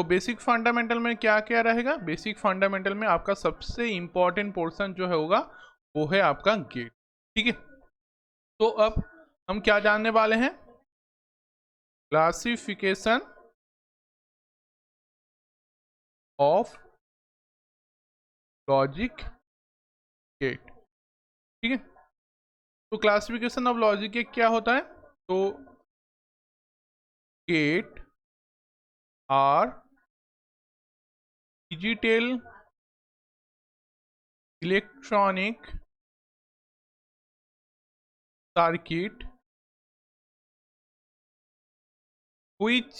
तो basic fundamental में क्या क्या रहेगा? बेसिक फंडामेंटल में आपका सबसे इंपॉर्टेंट पोर्शन जो होगा वो है आपका गेट। ठीक है, तो अब हम क्या जानने वाले हैं? Classification of logic gate. ठीक है, तो क्लासिफिकेशन ऑफ लॉजिक गेट क्या होता है? तो gate are digital electronic circuit which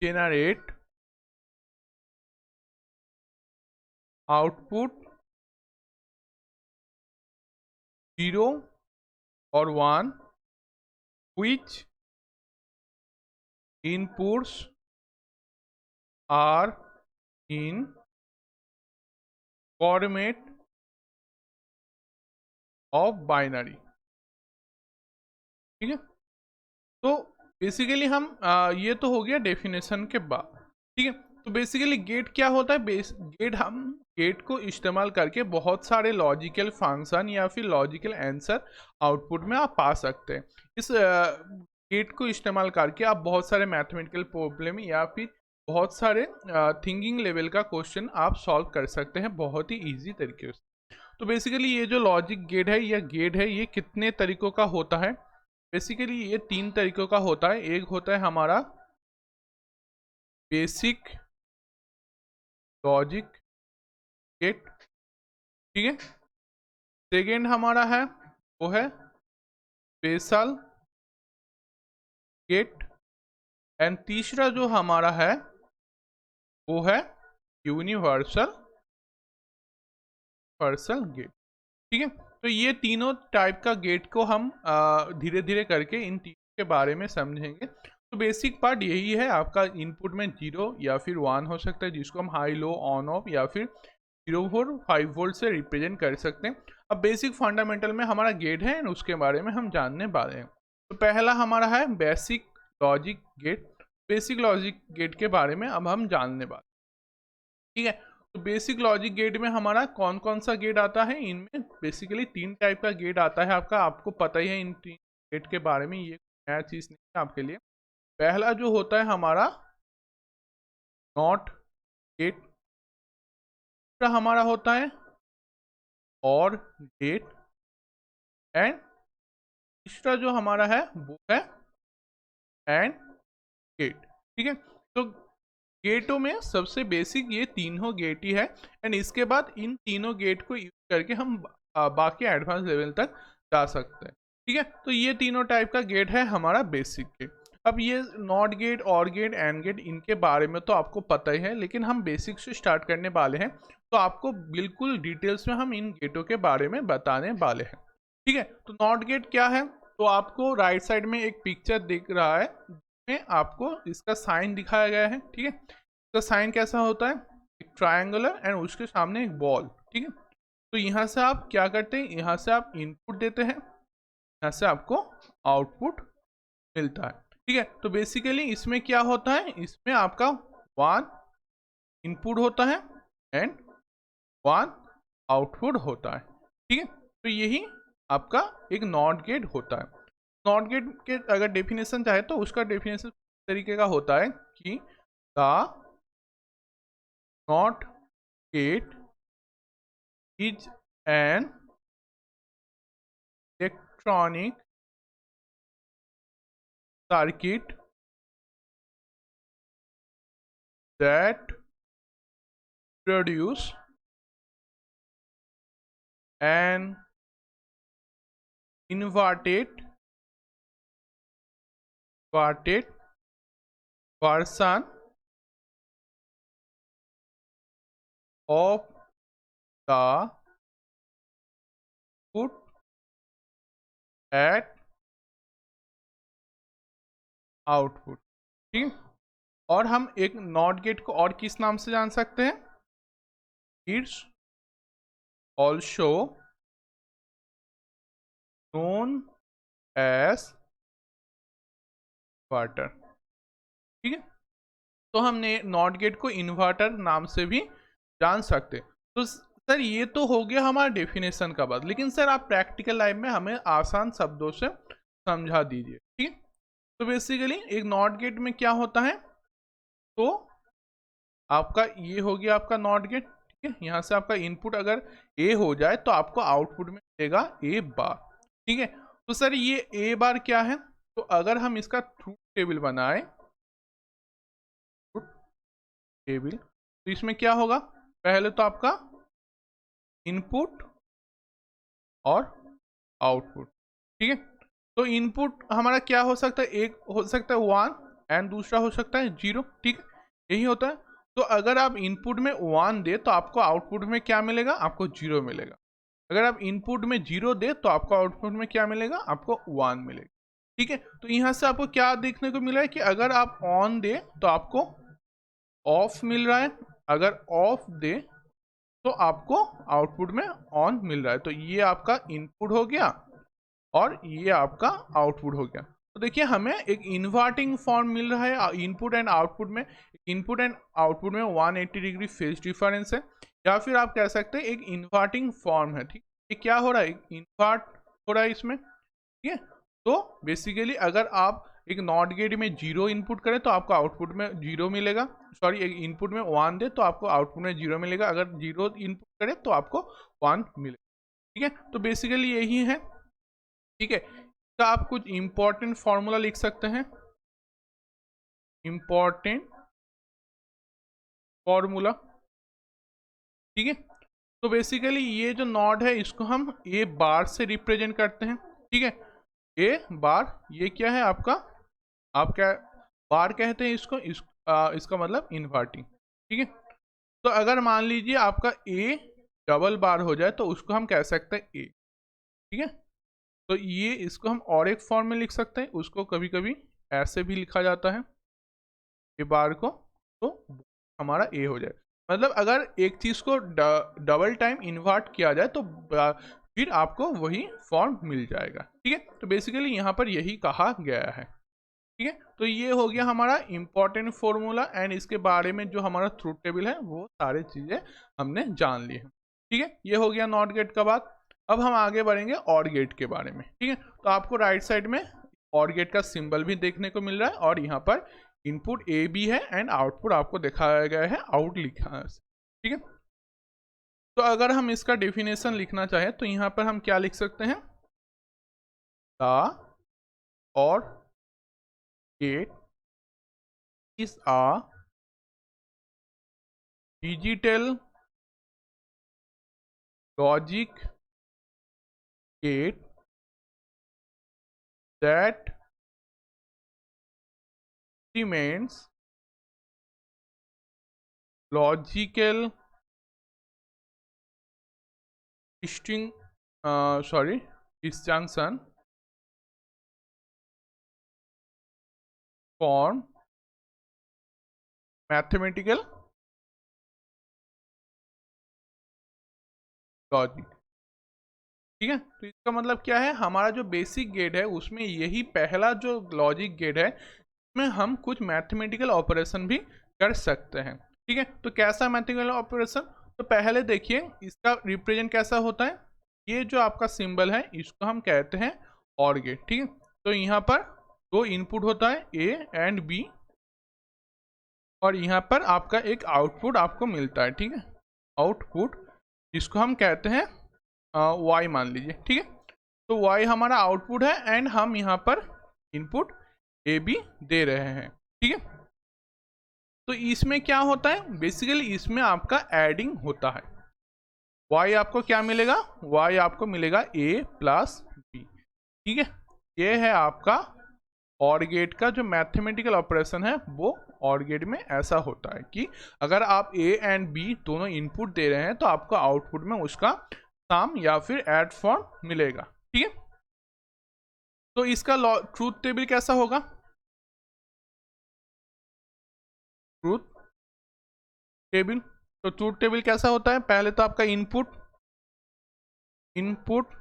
generate output 0 or 1 which inputs are in format of binary। ठीक है, तो बेसिकली हम ये तो हो गया डेफिनेशन के बाद। ठीक है, तो बेसिकली गेट क्या होता है? गेट, हम गेट को इस्तेमाल करके बहुत सारे लॉजिकल फंक्शन या फिर लॉजिकल आंसर आउटपुट में आप पा सकते हैं। इस गेट को इस्तेमाल करके आप बहुत सारे मैथमेटिकल प्रॉब्लम या फिर बहुत सारे थिंकिंग लेवल का क्वेश्चन आप सॉल्व कर सकते हैं बहुत ही ईजी तरीके से। तो बेसिकली ये जो लॉजिक गेट है, यह गेट है, ये कितने तरीकों का होता है? बेसिकली ये 3 तरीकों का होता है। एक होता है हमारा बेसिक लॉजिक गेट। ठीक है, सेकेंड हमारा है वो है स्पेशल गेट, एंड तीसरा जो हमारा है वो है यूनिवर्सल गेट। ठीक है, तो ये तीनों टाइप का गेट को हम धीरे धीरे करके इन तीनों के बारे में समझेंगे। तो बेसिक पार्ट यही है, आपका इनपुट में 0 या फिर 1 हो सकता है, जिसको हम हाई लो ऑन ऑफ या फिर 0 4 5 वोल्ट से रिप्रेजेंट कर सकते हैं। अब बेसिक फंडामेंटल में हमारा गेट है, उसके बारे में हम जानने वाले हैं। तो पहला हमारा है basic logic gate. Basic logic gate के बारे में अब हम जानने वाले। ठीक है, तो बेसिक लॉजिक गेट में हमारा कौन कौन सा गेट आता है? इनमें बेसिकली 3 टाइप का गेट आता है आपका, आपको पता ही है इन 3 गेट के बारे में, ये नया चीज़ नहीं है आपके लिए। पहला जो होता है हमारा नॉट गेट, दूसरा हमारा होता है और गेट, एंड तीसरा जो हमारा है वो है एंड गेट। ठीक है, तो गेटों में सबसे बेसिक ये तीनों गेट ही है, एंड इसके बाद इन तीनों गेट को यूज करके हम बाकी एडवांस लेवल तक जा सकते हैं। ठीक है, तो ये तीनों टाइप का गेट है हमारा बेसिक गेट। अब ये नॉट गेट, और गेट, एंड गेट, इनके बारे में तो आपको पता ही है, लेकिन हम बेसिक से स्टार्ट करने वाले हैं, तो आपको बिल्कुल डिटेल्स में हम इन गेटों के बारे में बताने वाले हैं। ठीक है, तो नॉट गेट क्या है? तो आपको राइट साइड में एक पिक्चर दिख रहा है, में आपको इसका साइन दिखाया गया है। ठीक है, इसका साइन कैसा होता है? एक ट्रायंगुलर एंड उसके सामने एक बॉल। ठीक है, तो यहाँ से आप क्या करते हैं? यहाँ से आप इनपुट देते हैं, यहाँ से आपको आउटपुट मिलता है। ठीक है, तो बेसिकली इसमें क्या होता है? इसमें आपका 1 इनपुट होता है एंड 1 आउटपुट होता है। ठीक है, तो यही आपका एक नॉट गेट होता है। नॉट गेट के अगर डेफिनेशन चाहे तो उसका डेफिनेशन तरीके का होता है कि the not gate is an electronic circuit that produce an inverted version of the put at output. ठीक है, और हम एक नॉट गेट को और किस नाम से जान सकते हैं? It's also known as inverter. ठीक है, तो हमने नॉट गेट को इन्वर्टर नाम से भी जान सकते। तो सर ये तो हो गया हमारा डेफिनेशन का बात, लेकिन सर आप प्रैक्टिकल लाइफ में हमें आसान शब्दों से समझा दीजिए, ठीक है। तो बेसिकली एक नॉट गेट में क्या होता है, तो आपका ये हो गया आपका नॉट गेट, ठीक है। यहाँ से आपका इनपुट अगर ए हो जाए तो आपको आउटपुट में मिलेगा ए बार, ठीक है। तो सर ये ए बार क्या है, तो अगर हम इसका ट्रूथ टेबल बनाए, ट्रूथ टेबल, तो इसमें क्या होगा, पहले तो आपका इनपुट और आउटपुट, ठीक है। तो इनपुट हमारा क्या हो सकता है, एक हो सकता है 1 एंड दूसरा हो सकता है 0, ठीक है, यही होता है। तो अगर आप इनपुट में 1 दे तो आपको आउटपुट में क्या मिलेगा, आपको 0 मिलेगा। अगर आप इनपुट में 0 दे तो आपको आउटपुट में क्या मिलेगा, आपको 1 मिलेगा, ठीक है। तो यहाँ से आपको क्या देखने को मिला है कि अगर आप ऑन दे तो आपको ऑफ मिल रहा है, अगर ऑफ दे तो आपको आउटपुट में ऑन मिल रहा है। तो ये आपका इनपुट हो गया और ये आपका आउटपुट हो गया। तो देखिए हमें एक इन्वर्टिंग फॉर्म मिल रहा है इनपुट एंड आउटपुट में। इनपुट एंड आउटपुट में 180 डिग्री फेज डिफरेंस है, या फिर आप कह सकते हैं एक इन्वर्टिंग फॉर्म है, ठीक। ये क्या हो रहा है, इन्वर्ट हो रहा है इसमें, ठीक है। तो बेसिकली अगर आप एक नॉट गेट में 0 इनपुट करें तो आपको आउटपुट में 0 मिलेगा, सॉरी एक इनपुट में 1 दे तो आपको आउटपुट में 0 मिलेगा, अगर 0 इनपुट करें तो आपको 1 मिलेगा, ठीक है। तो बेसिकली यही है, ठीक है। तो आप कुछ इंपॉर्टेंट फॉर्मूला लिख सकते हैं, इंपॉर्टेंट फॉर्मूला, ठीक है। तो बेसिकली ये जो नॉट है इसको हम ए बार से रिप्रेजेंट करते हैं, ठीक है। ए बार ये क्या है आपका, आप क्या बार कहते हैं इसको, इसका मतलब इन्वर्टिंग, ठीक है। तो अगर मान लीजिए आपका ए डबल बार हो जाए तो उसको हम कह सकते हैं ए, ठीक है। तो ये इसको हम और एक फॉर्म में लिख सकते हैं, उसको कभी कभी ऐसे भी लिखा जाता है ए बार को, तो हमारा ए हो जाए। मतलब अगर एक चीज को डबल टाइम इन्वर्ट किया जाए तो फिर आपको वही फॉर्म मिल जाएगा, ठीक है। तो बेसिकली यहाँ पर यही कहा गया है, ठीक है। तो ये हो गया हमारा इंपॉर्टेंट फॉर्मूला एंड इसके बारे में जो हमारा ट्रूथ टेबल है वो सारी चीजें हमने जान ली है, ठीक है। ये हो गया नॉट गेट का बात। अब हम आगे बढ़ेंगे और गेट के बारे में, ठीक है। तो आपको राइट साइड में और गेट का सिंबल भी देखने को मिल रहा है और यहाँ पर इनपुट ए बी है एंड आउटपुट आपको दिखाया गया है आउट लिखा है, ठीक है। तो अगर हम इसका डेफिनेशन लिखना चाहें तो यहाँ पर हम क्या लिख सकते हैं, द और gate is a digital logic gate that implements logical disjunction from mathematical logic, ठीक है। तो इसका मतलब क्या है, हमारा जो बेसिक गेट है उसमें यही पहला जो लॉजिक गेट है उसमें हम कुछ मैथमेटिकल ऑपरेशन भी कर सकते हैं, ठीक है। तो कैसा मैथमेटिकल ऑपरेशन, तो पहले देखिए इसका रिप्रेजेंट कैसा होता है, ये जो आपका सिंबल है इसको हम कहते हैं और गेट, ठीक है। तो यहाँ पर 2 इनपुट होता है ए एंड बी और यहाँ पर आपका एक आउटपुट आपको मिलता है, ठीक है, आउटपुट जिसको हम कहते हैं y मान लीजिए, ठीक है। तो y हमारा आउटपुट है एंड हम यहाँ पर इनपुट ए बी दे रहे हैं, ठीक है। तो इसमें क्या होता है, बेसिकली इसमें आपका एडिंग होता है। y आपको क्या मिलेगा, y आपको मिलेगा a प्लस बी, ठीक है। ये है आपका और गेट का जो मैथमेटिकल ऑपरेशन है वो और गेट में ऐसा होता है कि अगर आप ए एंड बी दोनों इनपुट दे रहे हैं तो आपको आउटपुट में उसका सम या फिर ऐड फॉर्म मिलेगा, ठीक है। तो इसका ट्रूथ टेबल कैसा होगा, ट्रूथ टेबल, तो ट्रूथ टेबल कैसा होता है, पहले तो आपका इनपुट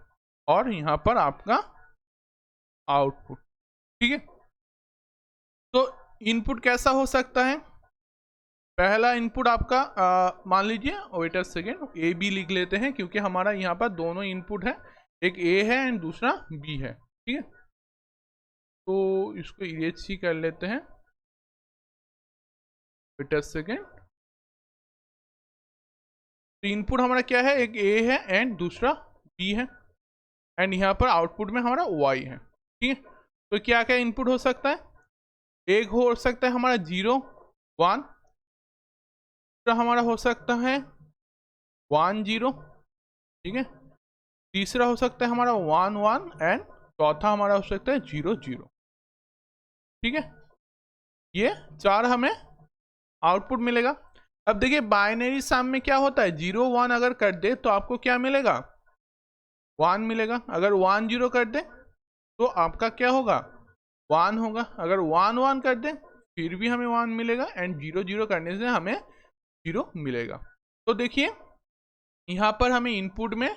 और यहां पर आपका आउटपुट, ठीक है। तो इनपुट कैसा हो सकता है, पहला इनपुट आपका मान लीजिए, wait a second, A B लिख लेते हैं क्योंकि हमारा यहाँ पर दोनों इनपुट है, एक ए है एंड दूसरा बी है, ठीक है। तो इसको इरेज ही कर लेते हैं, वेट अ सेकेंड। तो इनपुट हमारा क्या है, एक ए है एंड दूसरा बी है, एंड यहाँ पर आउटपुट में हमारा वाई है, ठीक है। तो क्या क्या इनपुट हो सकता है, एक हो सकता है हमारा 0 1, दूसरा हमारा हो सकता है 1 0, ठीक है। तीसरा हो सकता है हमारा 1 1 एंड चौथा हमारा हो सकता है 0 0, ठीक है। ये 4 हमें आउटपुट मिलेगा। अब देखिए बाइनरी सम में क्या होता है, 0 1 अगर कर दे तो आपको क्या मिलेगा, 1 मिलेगा। अगर 1 0 कर दे तो आपका क्या होगा, 1 होगा। अगर 1 1 कर दे फिर भी हमें 1 मिलेगा, एंड 0 0 करने से हमें 0 मिलेगा। तो देखिए यहाँ पर हमें इनपुट में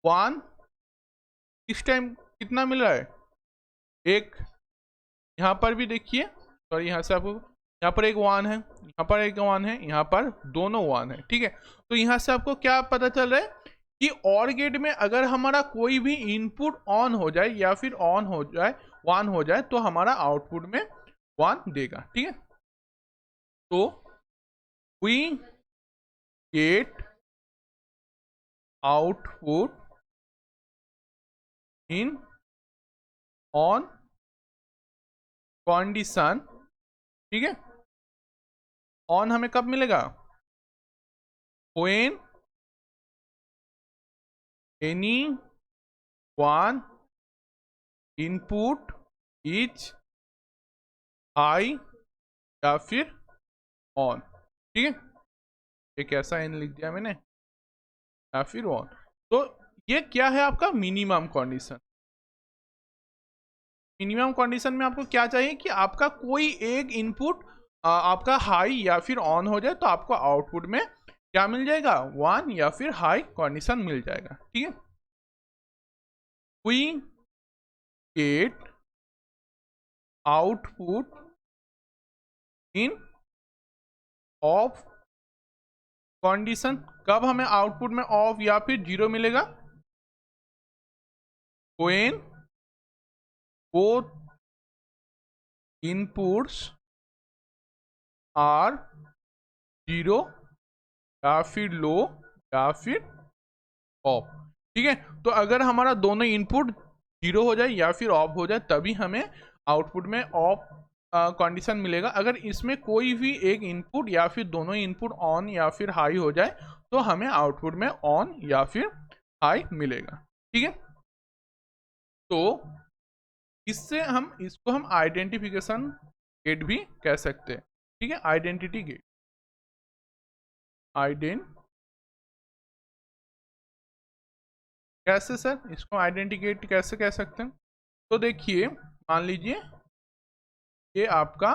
1 इस टाइम कितना मिल रहा है, एक। यहाँ पर भी देखिए, सॉरी यहाँ से आपको, यहाँ पर एक 1 है, यहाँ पर एक 1 है, यहाँ पर दोनों 1 है, ठीक है। तो यहाँ से आपको क्या पता चल रहा है कि और गेट में अगर हमारा कोई भी इनपुट ऑन हो जाए या फिर ऑन हो जाए 1 हो जाए तो हमारा आउटपुट में 1 देगा, ठीक है। तो we get output in on condition, ठीक है। ऑन हमें कब मिलेगा, when any one input is high या फिर ऑन, ठीक है। ये कैसा एन लिख दिया मैंने, या फिर ऑन। तो ये क्या है आपका मिनिमम कंडीशन। मिनिमम कंडीशन में आपको क्या चाहिए कि आपका कोई एक इनपुट आपका हाई या फिर ऑन हो जाए तो आपको आउटपुट में क्या मिल जाएगा, 1 या फिर हाई कंडीशन मिल जाएगा, ठीक है। We get output in off condition, कब हमें आउटपुट में ऑफ या फिर 0 मिलेगा, व्हेन बोथ इनपुट्स आर 0 या फिर लो या फिर ऑफ, ठीक है। तो अगर हमारा दोनों इनपुट 0 हो जाए या फिर ऑफ हो जाए तभी हमें आउटपुट में ऑफ कंडीशन मिलेगा। अगर इसमें कोई भी एक इनपुट या फिर दोनों इनपुट ऑन या फिर हाई हो जाए तो हमें आउटपुट में ऑन या फिर हाई मिलेगा, ठीक है। तो इससे हम इसको हम आइडेंटिफिकेशन गेट भी कह सकते हैं, ठीक है। आइडेंटिटी गेट, कैसे सर, इसको आइडेंटिकेट कैसे कह सकते हैं। तो देखिए मान लीजिए ये आपका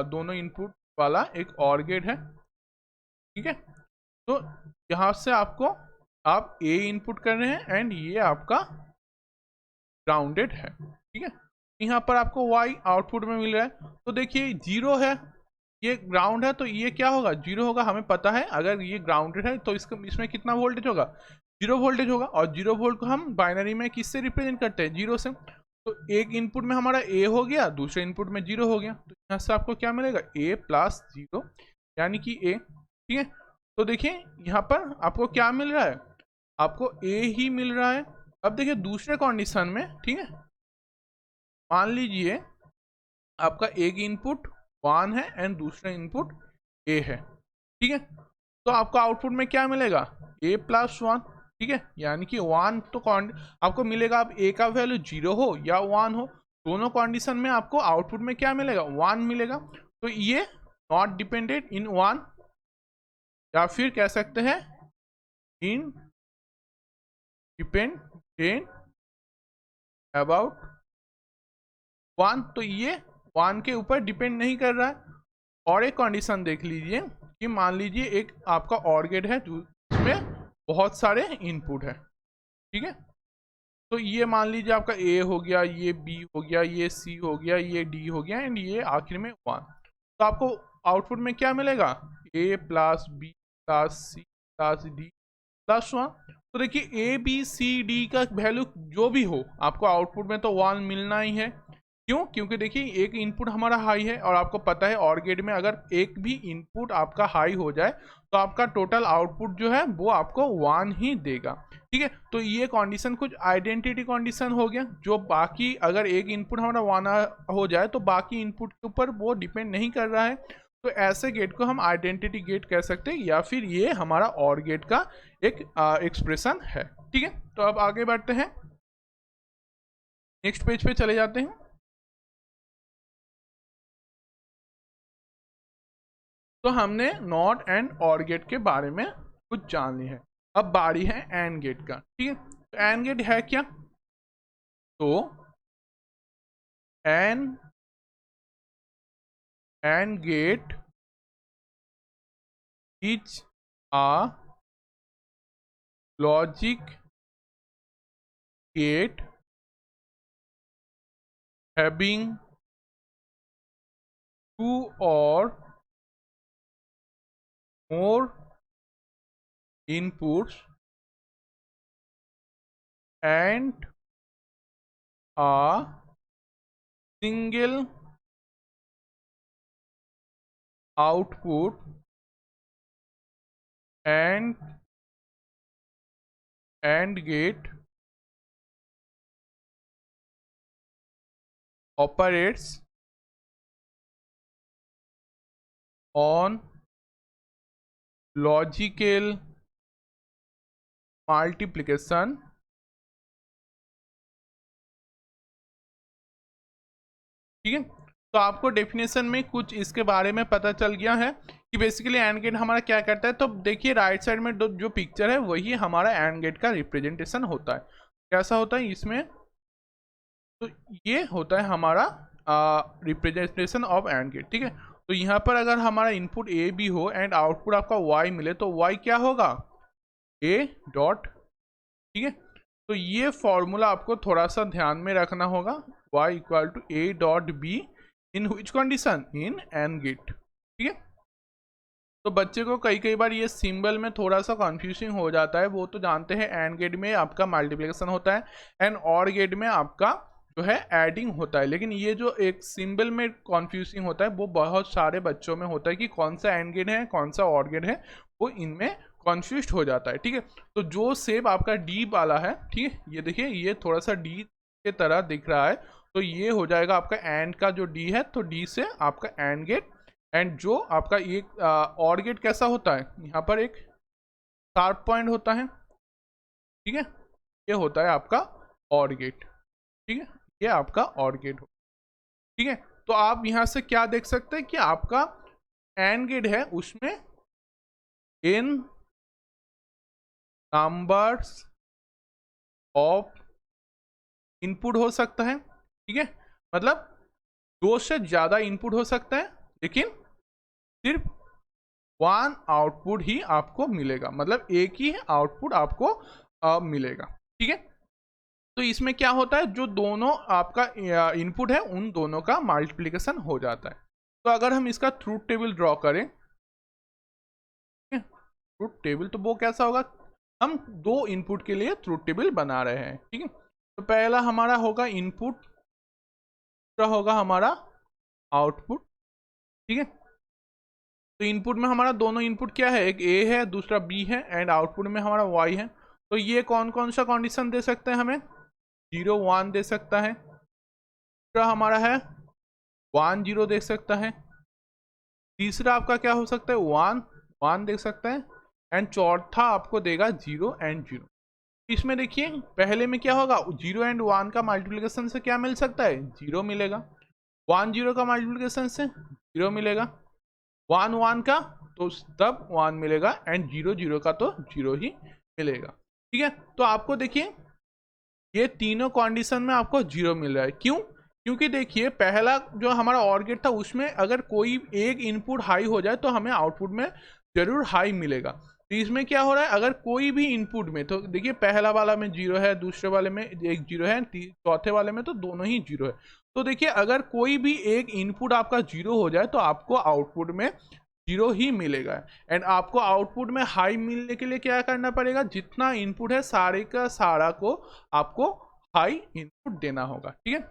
दोनों इनपुट वाला एक और गेट है, ठीक है। तो यहाँ से आपको आप ए इनपुट कर रहे हैं एंड ये आपका ग्राउंडेड है, ठीक है। यहाँ पर आपको वाई आउटपुट में मिल रहा है। तो देखिए 0 है, ये ग्राउंड है तो ये क्या होगा, 0 होगा। हमें पता है अगर ये ग्राउंडेड है तो इसमें कितना वोल्टेज होगा, 0 वोल्टेज होगा। और 0 वोल्ट को हम बाइनरी में किससे रिप्रेजेंट करते हैं, 0 से। तो एक इनपुट में हमारा ए हो गया, दूसरे इनपुट में 0 हो गया। तो यहाँ से आपको क्या मिलेगा, a प्लस 0 यानी कि a, ठीक है। तो देखिए यहाँ पर आपको क्या मिल रहा है, आपको a ही मिल रहा है। अब देखिए दूसरे कंडीशन में, ठीक है, मान लीजिए आपका एक इनपुट 1 है एंड दूसरा इनपुट a है, ठीक है। तो आपको आउटपुट में क्या मिलेगा, a प्लस 1, ठीक है। यानी कि 1 तो आपको मिलेगा, अब a का वैल्यू 0 हो या 1 हो, दोनों कंडीशन में आपको आउटपुट में क्या मिलेगा, 1 मिलेगा। तो ये नॉट डिपेंडेंट इन 1 या फिर कह सकते हैं इन डिपेंडेंट अबाउट 1। तो ये 1 के ऊपर डिपेंड नहीं कर रहा है। और एक कंडीशन देख लीजिए कि मान लीजिए एक आपका और गेट है जिसमें बहुत सारे इनपुट है, ठीक है। तो ये मान लीजिए आपका ए हो गया, ये बी हो गया, ये सी हो गया, ये डी हो गया एंड ये आखिर में 1। तो आपको आउटपुट में क्या मिलेगा, a plus b plus c plus d plus 1। तो देखिए ए बी सी डी का वैल्यू जो भी हो आपको आउटपुट में तो 1 मिलना ही है। क्यों, क्योंकि देखिए एक इनपुट हमारा हाई है और आपको पता है ऑर गेट में अगर एक भी इनपुट आपका हाई हो जाए तो आपका टोटल आउटपुट जो है वो आपको 1 ही देगा। ठीक है, तो ये कंडीशन कुछ आइडेंटिटी कंडीशन हो गया, जो बाकी अगर एक इनपुट हमारा 1 हो जाए तो बाकी इनपुट के ऊपर वो डिपेंड नहीं कर रहा है। तो ऐसे गेट को हम आइडेंटिटी गेट कह सकते हैं, या फिर ये हमारा ऑर गेट का एक एक्सप्रेशन है। ठीक है, तो अब आगे बढ़ते हैं, नेक्स्ट पेज पे चले जाते हैं। तो हमने नॉट एंड ऑर गेट के बारे में कुछ जान ली है, अब बारी है एंड गेट का। ठीक है, तो एंड गेट है क्या, तो and gate is a logic gate having two or more inputs and a single output and gate operates on logical multiplication ठीक है, तो आपको डेफिनेशन में कुछ इसके बारे में पता चल गया है कि बेसिकली एंड गेट हमारा क्या करता है। तो देखिए राइट साइड में जो पिक्चर है वही हमारा एंड गेट का रिप्रेजेंटेशन होता है। कैसा होता है इसमें, तो ये होता है हमारा रिप्रेजेंटेशन ऑफ एंड गेट। ठीक है, तो यहाँ पर अगर हमारा इनपुट ए बी हो एंड आउटपुट आपका वाई मिले तो वाई क्या होगा, ए डॉट। ठीक है, तो ये फॉर्मूला आपको थोड़ा सा ध्यान में रखना होगा, y equal to A dot B in which condition, in and gate. ठीक है, तो बच्चे को कई बार ये सिंबल में थोड़ा सा कंफ्यूजिंग हो जाता है। वो तो जानते हैं एंड गेट में आपका मल्टीप्लिकेशन होता है एंड और गेट में आपका जो है एडिंग होता है, लेकिन ये जो एक सिंबल में कंफ्यूजिंग होता है वो बहुत सारे बच्चों में होता है कि कौन सा एंड गेट है कौन सा और गेट है, वो इनमें कन्फ्यूज हो जाता है। ठीक है, तो जो शेप आपका डी वाला है, ठीक है, ये देखिए ये थोड़ा सा डी के तरह दिख रहा है, तो ये हो जाएगा आपका एंड का जो डी है, तो डी से आपका एंड गेट। एंड जो आपका एक और गेट कैसा होता है, यहाँ पर एक शार्प पॉइंट होता है। ठीक है, ये होता है आपका और गेट। ठीक है, ये आपका और गेट हो। ठीक है, तो आप यहाँ से क्या देख सकते हैं कि आपका एंड गेट है उसमें n नंबर्स ऑफ इनपुट हो सकता है। ठीक है, मतलब 2 से ज्यादा इनपुट हो सकता है, लेकिन सिर्फ 1 आउटपुट ही आपको मिलेगा, मतलब एक ही आउटपुट आपको मिलेगा। ठीक है, तो इसमें क्या होता है, जो दोनों आपका इनपुट है उन दोनों का मल्टीप्लिकेशन हो जाता है। तो अगर हम इसका ट्रूथ टेबल ड्रॉ करें, ट्रूथ टेबल, तो वो कैसा होगा, हम 2 इनपुट के लिए ट्रूथ टेबल बना रहे हैं। ठीक है, तो पहला हमारा होगा इनपुट, दूसरा होगा हमारा आउटपुट। ठीक है, तो इनपुट में हमारा दोनों इनपुट क्या है, एक ए है दूसरा बी है एंड आउटपुट में हमारा वाई है। तो ये कौन कौन सा कंडीशन दे सकते हैं, हमें 0 1 दे सकता है, दूसरा हमारा है 1 0 दे सकता है, तीसरा आपका क्या हो सकता है 1 1 दे सकता है, एंड चौथा आपको देगा 0 एंड 0। इसमें देखिए पहले में क्या होगा, 0 एंड 1 का मल्टीप्लिकेशन से क्या मिल सकता है, 0 मिलेगा, 1 0 का मल्टीप्लिकेशन से 0 मिलेगा, 1 1 का तो तब 1 मिलेगा, एंड 0 0 का तो 0 ही मिलेगा। ठीक है, तो आपको देखिए ये तीनों कंडीशन में आपको 0 मिल रहा है। क्यों, क्योंकि देखिए पहला जो हमारा और गेट था उसमें अगर कोई एक इनपुट हाई हो जाए तो हमें आउटपुट में जरूर हाई मिलेगा, तो इसमें क्या हो रहा है, अगर कोई भी इनपुट में, तो देखिए पहला वाला में 0 है, दूसरे वाले में एक 0 है, चौथे वाले में तो दोनों ही 0 है। तो देखिए अगर कोई भी एक इनपुट आपका 0 हो जाए तो आपको आउटपुट में 0 ही मिलेगा। एंड आपको आउटपुट में हाई मिलने के लिए क्या करना पड़ेगा, जितना इनपुट है सारे का सारा को आपको हाई इनपुट देना होगा। ठीक है,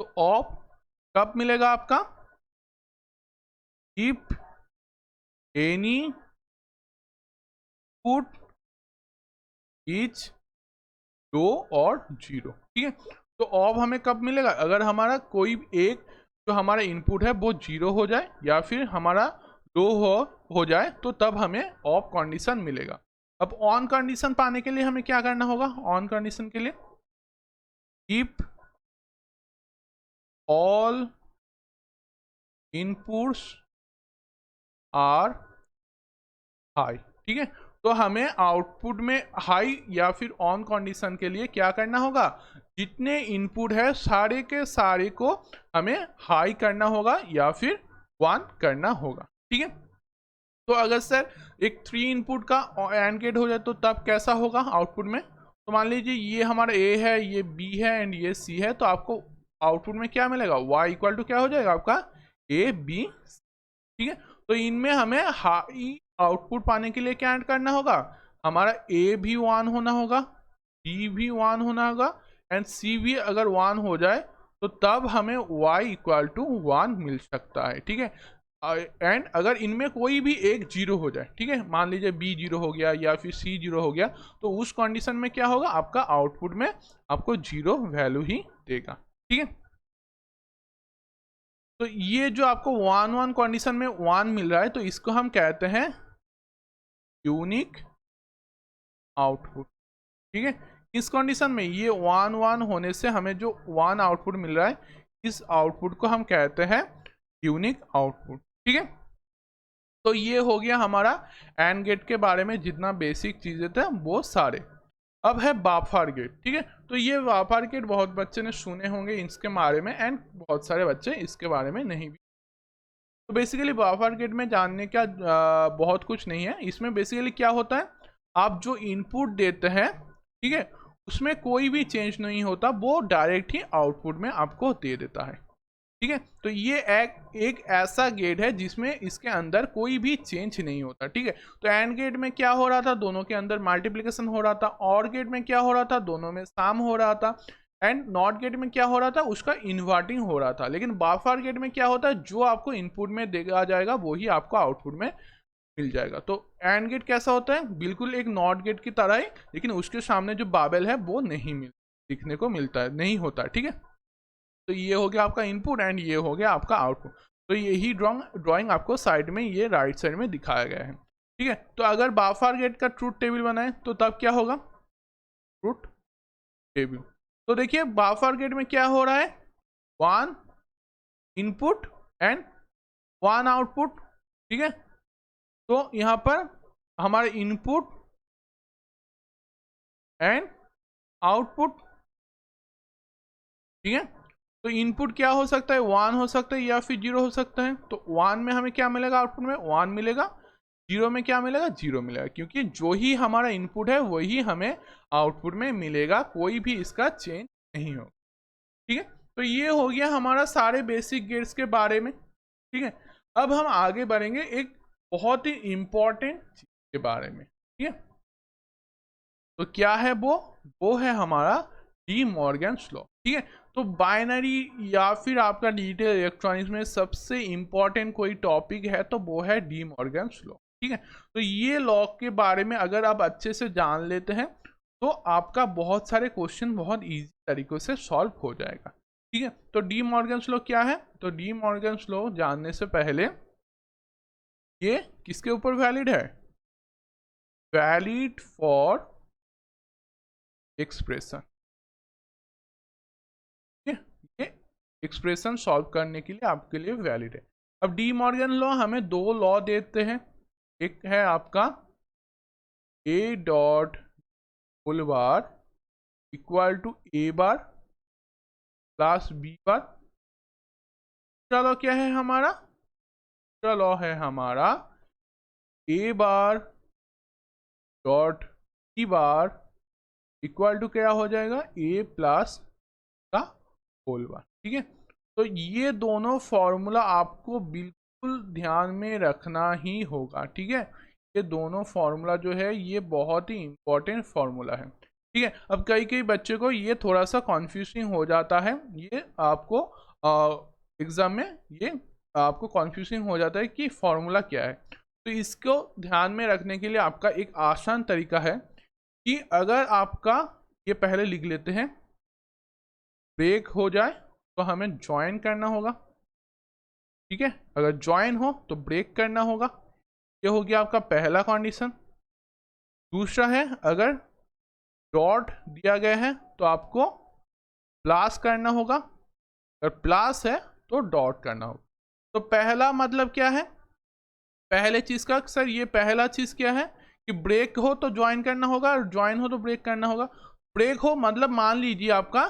तो ऑफ कब मिलेगा आपका, if any put is low और 0। ठीक है, तो ऑफ हमें कब मिलेगा, अगर हमारा कोई एक जो हमारा इनपुट है वो 0 हो जाए या फिर हमारा लो हो जाए, तो तब हमें ऑफ कंडीशन मिलेगा। अब ऑन कंडीशन पाने के लिए हमें क्या करना होगा, ऑन कंडीशन के लिए if all inputs are high. ठीक है, तो हमें आउटपुट में हाई या फिर ऑन कंडीशन के लिए क्या करना होगा, जितने इनपुट है सारे के सारे को हमें हाई करना होगा या फिर 1 करना होगा। ठीक है, तो अगर सर एक 3 इनपुट का एंड गेट हो जाए तो तब कैसा होगा आउटपुट में, तो मान लीजिए ये हमारा ए है, ये बी है एंड ये सी है, तो आपको आउटपुट में क्या मिलेगा, वाई इक्वल टू क्या हो जाएगा आपका ए बी। ठीक है, तो इनमें हमें हाई आउटपुट पाने के लिए क्या ऐड करना होगा, हमारा ए भी 1 होना होगा, बी भी 1 होना होगा एंड सी भी अगर 1 हो जाए तो तब हमें y इक्वल टू 1 मिल सकता है। ठीक है, एंड अगर इनमें कोई भी एक 0 हो जाए, ठीक है, मान लीजिए b 0 हो गया या फिर c 0 हो गया, तो उस कंडीशन में क्या होगा, आपका आउटपुट में आपको 0 वैल्यू ही देगा। ठीक है, तो ये जो आपको 1 कंडीशन में 1 मिल रहा है, तो इसको हम कहते हैं यूनिक आउटपुट। ठीक है, इस कंडीशन में ये 1 होने से हमें जो 1 आउटपुट मिल रहा है, इस आउटपुट को हम कहते हैं यूनिक आउटपुट। ठीक है, तो ये हो गया हमारा एंड गेट के बारे में जितना बेसिक चीजें थे वो सारे। अब है बाफर गेट। ठीक है, तो ये बाफर गेट बहुत बच्चे ने सुने होंगे इसके बारे में एंड बहुत सारे बच्चे इसके बारे में नहीं भी। तो बेसिकली बाफर गेट में जानने का बहुत कुछ नहीं है। इसमें बेसिकली क्या होता है, आप जो इनपुट देते हैं, ठीक है, उसमें कोई भी चेंज नहीं होता, वो डायरेक्ट ही आउटपुट में आपको दे देता है। ठीक है, तो ये एक ऐसा गेट है जिसमें इसके अंदर कोई भी चेंज नहीं होता। ठीक है, तो एंड गेट में क्या हो रहा था, दोनों के अंदर मल्टीप्लिकेशन हो रहा था, और गेट में क्या हो रहा था, दोनों में सम हो रहा था, एंड नॉट गेट में क्या हो रहा था, उसका इन्वर्टिंग हो रहा था। लेकिन बाफर गेट में क्या होता है, जो आपको इनपुट में देखा जाएगा वही आपको आउटपुट में मिल जाएगा। तो एंड गेट कैसा होता है, बिल्कुल एक नॉट गेट की तरह ही, लेकिन उसके सामने जो बाबेल है वो नहीं दिखने को मिलता है, नहीं होता है। ठीक है, तो ये हो गया आपका इनपुट एंड ये हो गया आपका आउटपुट। तो यही ड्राइंग आपको साइड में, ये राइट साइड में दिखाया गया है। ठीक है, तो अगर बाफर गेट का ट्रूथ टेबल बनाए तो तब क्या होगा, ट्रूथ टेबल। तो देखिए बाफर गेट में क्या हो रहा है, 1 इनपुट एंड 1 आउटपुट। ठीक है, तो यहां पर हमारे इनपुट एंड आउटपुट। ठीक है, तो इनपुट क्या हो सकता है, 1 हो सकता है या फिर 0 हो सकता है। तो 1 में हमें क्या मिलेगा, आउटपुट में 1 मिलेगा, 0 में क्या मिलेगा, 0 मिलेगा, क्योंकि जो ही हमारा इनपुट है वही हमें आउटपुट में मिलेगा, कोई भी इसका चेंज नहीं होगा। ठीक है, तो ये हो गया हमारा सारे बेसिक गेट्स के बारे में। ठीक है, अब हम आगे बढ़ेंगे एक बहुत ही इंपॉर्टेंट चीज के बारे में। ठीक है, तो क्या है वो है हमारा डी मॉर्गन्स लॉ। ठीक है, तो बाइनरी या फिर आपका डिजिटल इलेक्ट्रॉनिक्स में सबसे इंपॉर्टेंट कोई टॉपिक है तो वो है डी मॉर्गन्स लॉ। ठीक है, तो ये लॉ के बारे में अगर आप अच्छे से जान लेते हैं तो आपका बहुत सारे क्वेश्चन बहुत इजी तरीकों से सॉल्व हो जाएगा। ठीक है, तो डी मॉर्गन्स लॉ क्या है, तो डी मॉर्गन्स लॉ जानने से पहले ये किसके ऊपर वैलिड है, वैलिड फॉर एक्सप्रेशन। ये एक्सप्रेशन सॉल्व करने के लिए आपके लिए वैलिड है। अब डी मॉर्गन लॉ हमें 2 लॉ देते हैं, एक है आपका a dot whole bar equal to a bar plus B bar. दूसरा लॉ क्या है हमारा, दूसरा लॉ है हमारा a bar dot t bar equal to क्या हो जाएगा, ए प्लस का होल बार। ठीक है, तो ये दोनों फॉर्मूला आपको बिल्कुल ध्यान में रखना ही होगा। ठीक है, ये दोनों फॉर्मूला जो है ये बहुत ही इंपॉर्टेंट फॉर्मूला है। ठीक है, अब कई कई बच्चे को ये थोड़ा सा कॉन्फ्यूजिंग हो जाता है, ये आपको एग्जाम में ये आपको कॉन्फ्यूजिंग हो जाता है कि फॉर्मूला क्या है। तो इसको ध्यान में रखने के लिए आपका एक आसान तरीका है कि अगर आपका ये पहले लिख लेते हैं, ब्रेक हो जाए तो हमें ज्वाइन करना होगा। ठीक है, अगर ज्वाइन हो तो ब्रेक करना होगा। ये हो गया आपका पहला कंडीशन। दूसरा है, अगर डॉट दिया गया है तो आपको प्लस करना होगा, अगर प्लस है तो डॉट करना होगा। तो पहला मतलब क्या है, पहले चीज का सर ये पहला चीज क्या है कि ब्रेक हो तो ज्वाइन करना होगा और ज्वाइन हो तो ब्रेक करना होगा। ब्रेक हो मतलब मान लीजिए आपका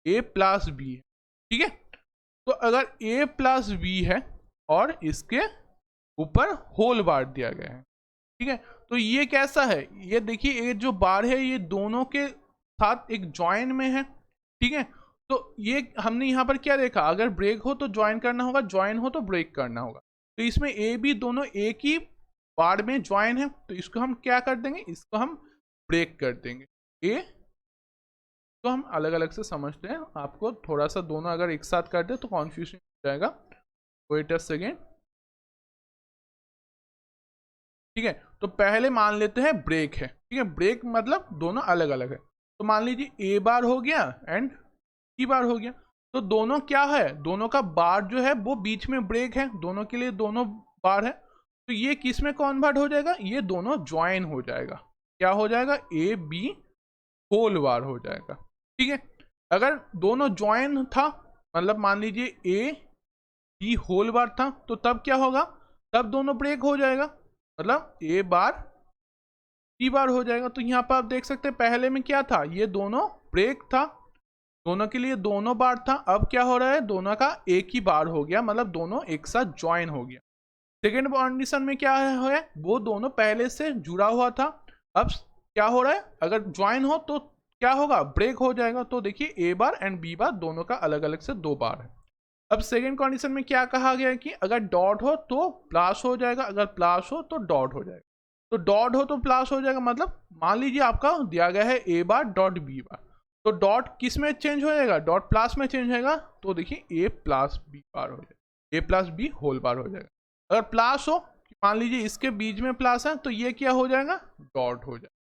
ए प्लस बी है। ठीक है, तो अगर ए प्लस बी है और इसके ऊपर होल बार दिया गया है। ठीक है, तो ये कैसा है, ये देखिए ये जो बार है ये दोनों के साथ एक ज्वाइन में है। ठीक है, तो ये हमने यहाँ पर क्या देखा, अगर ब्रेक हो तो ज्वाइन करना होगा, ज्वाइन हो तो ब्रेक करना होगा। तो इसमें ए बी दोनों एक ही बार में ज्वाइन है, तो इसको हम क्या कर देंगे, इसको हम ब्रेक कर देंगे। ए तो हम अलग अलग से समझते हैं, आपको थोड़ा सा दोनों अगर एक साथ कर दे तो कॉन्फ्यूजन हो जाएगा। Wait a second. ठीक है, तो पहले मान लेते हैं ब्रेक है। ठीक है, ब्रेक मतलब दोनों अलग अलग है। तो मान लीजिए ए बार हो गया एंड टी बार हो गया, तो दोनों क्या है, दोनों का बार जो है वो बीच में ब्रेक है, दोनों के लिए दोनों बार है। तो ये किस में कन्वर्ट हो जाएगा, ये दोनों ज्वाइन हो जाएगा। क्या हो जाएगा, ए बी होल बार हो जाएगा। ठीक है, अगर दोनों ज्वाइन था मतलब मान लीजिए ए बी होल बार था, तो तब क्या होगा, तब दोनों ब्रेक हो जाएगा, मतलब ए बार टी बार हो जाएगा। तो यहाँ पर आप देख सकते हैं पहले में क्या था, ये दोनों ब्रेक था, दोनों के लिए दोनों बार था। अब क्या हो रहा है, दोनों का एक ही बार हो गया, मतलब दोनों एक साथ ज्वाइन हो गया। सेकेंड कंडीशन में क्या है, वो दोनों पहले से जुड़ा हुआ था। अब क्या हो रहा है, अगर ज्वाइन हो तो क्या होगा, ब्रेक हो जाएगा। तो देखिए ए बार एंड बी बार दोनों का अलग अलग से दो बार है। अब सेकेंड कंडीशन में क्या कहा गया है कि अगर डॉट हो तो प्लस हो जाएगा, अगर प्लस हो तो डॉट हो जाएगा। तो डॉट हो तो प्लस हो जाएगा, मतलब मान लीजिए आपका दिया गया है ए बार डॉट बी बार, तो डॉट किस में चेंज हो जाएगा, डॉट प्लस में चेंज होगा। तो देखिए ए प्लस बी बार हो जाएगा, ए प्लस बी होल बार हो जाएगा। अगर प्लस हो, मान लीजिए इसके बीच में प्लस है, तो ये क्या हो जाएगा, डॉट हो जाएगा।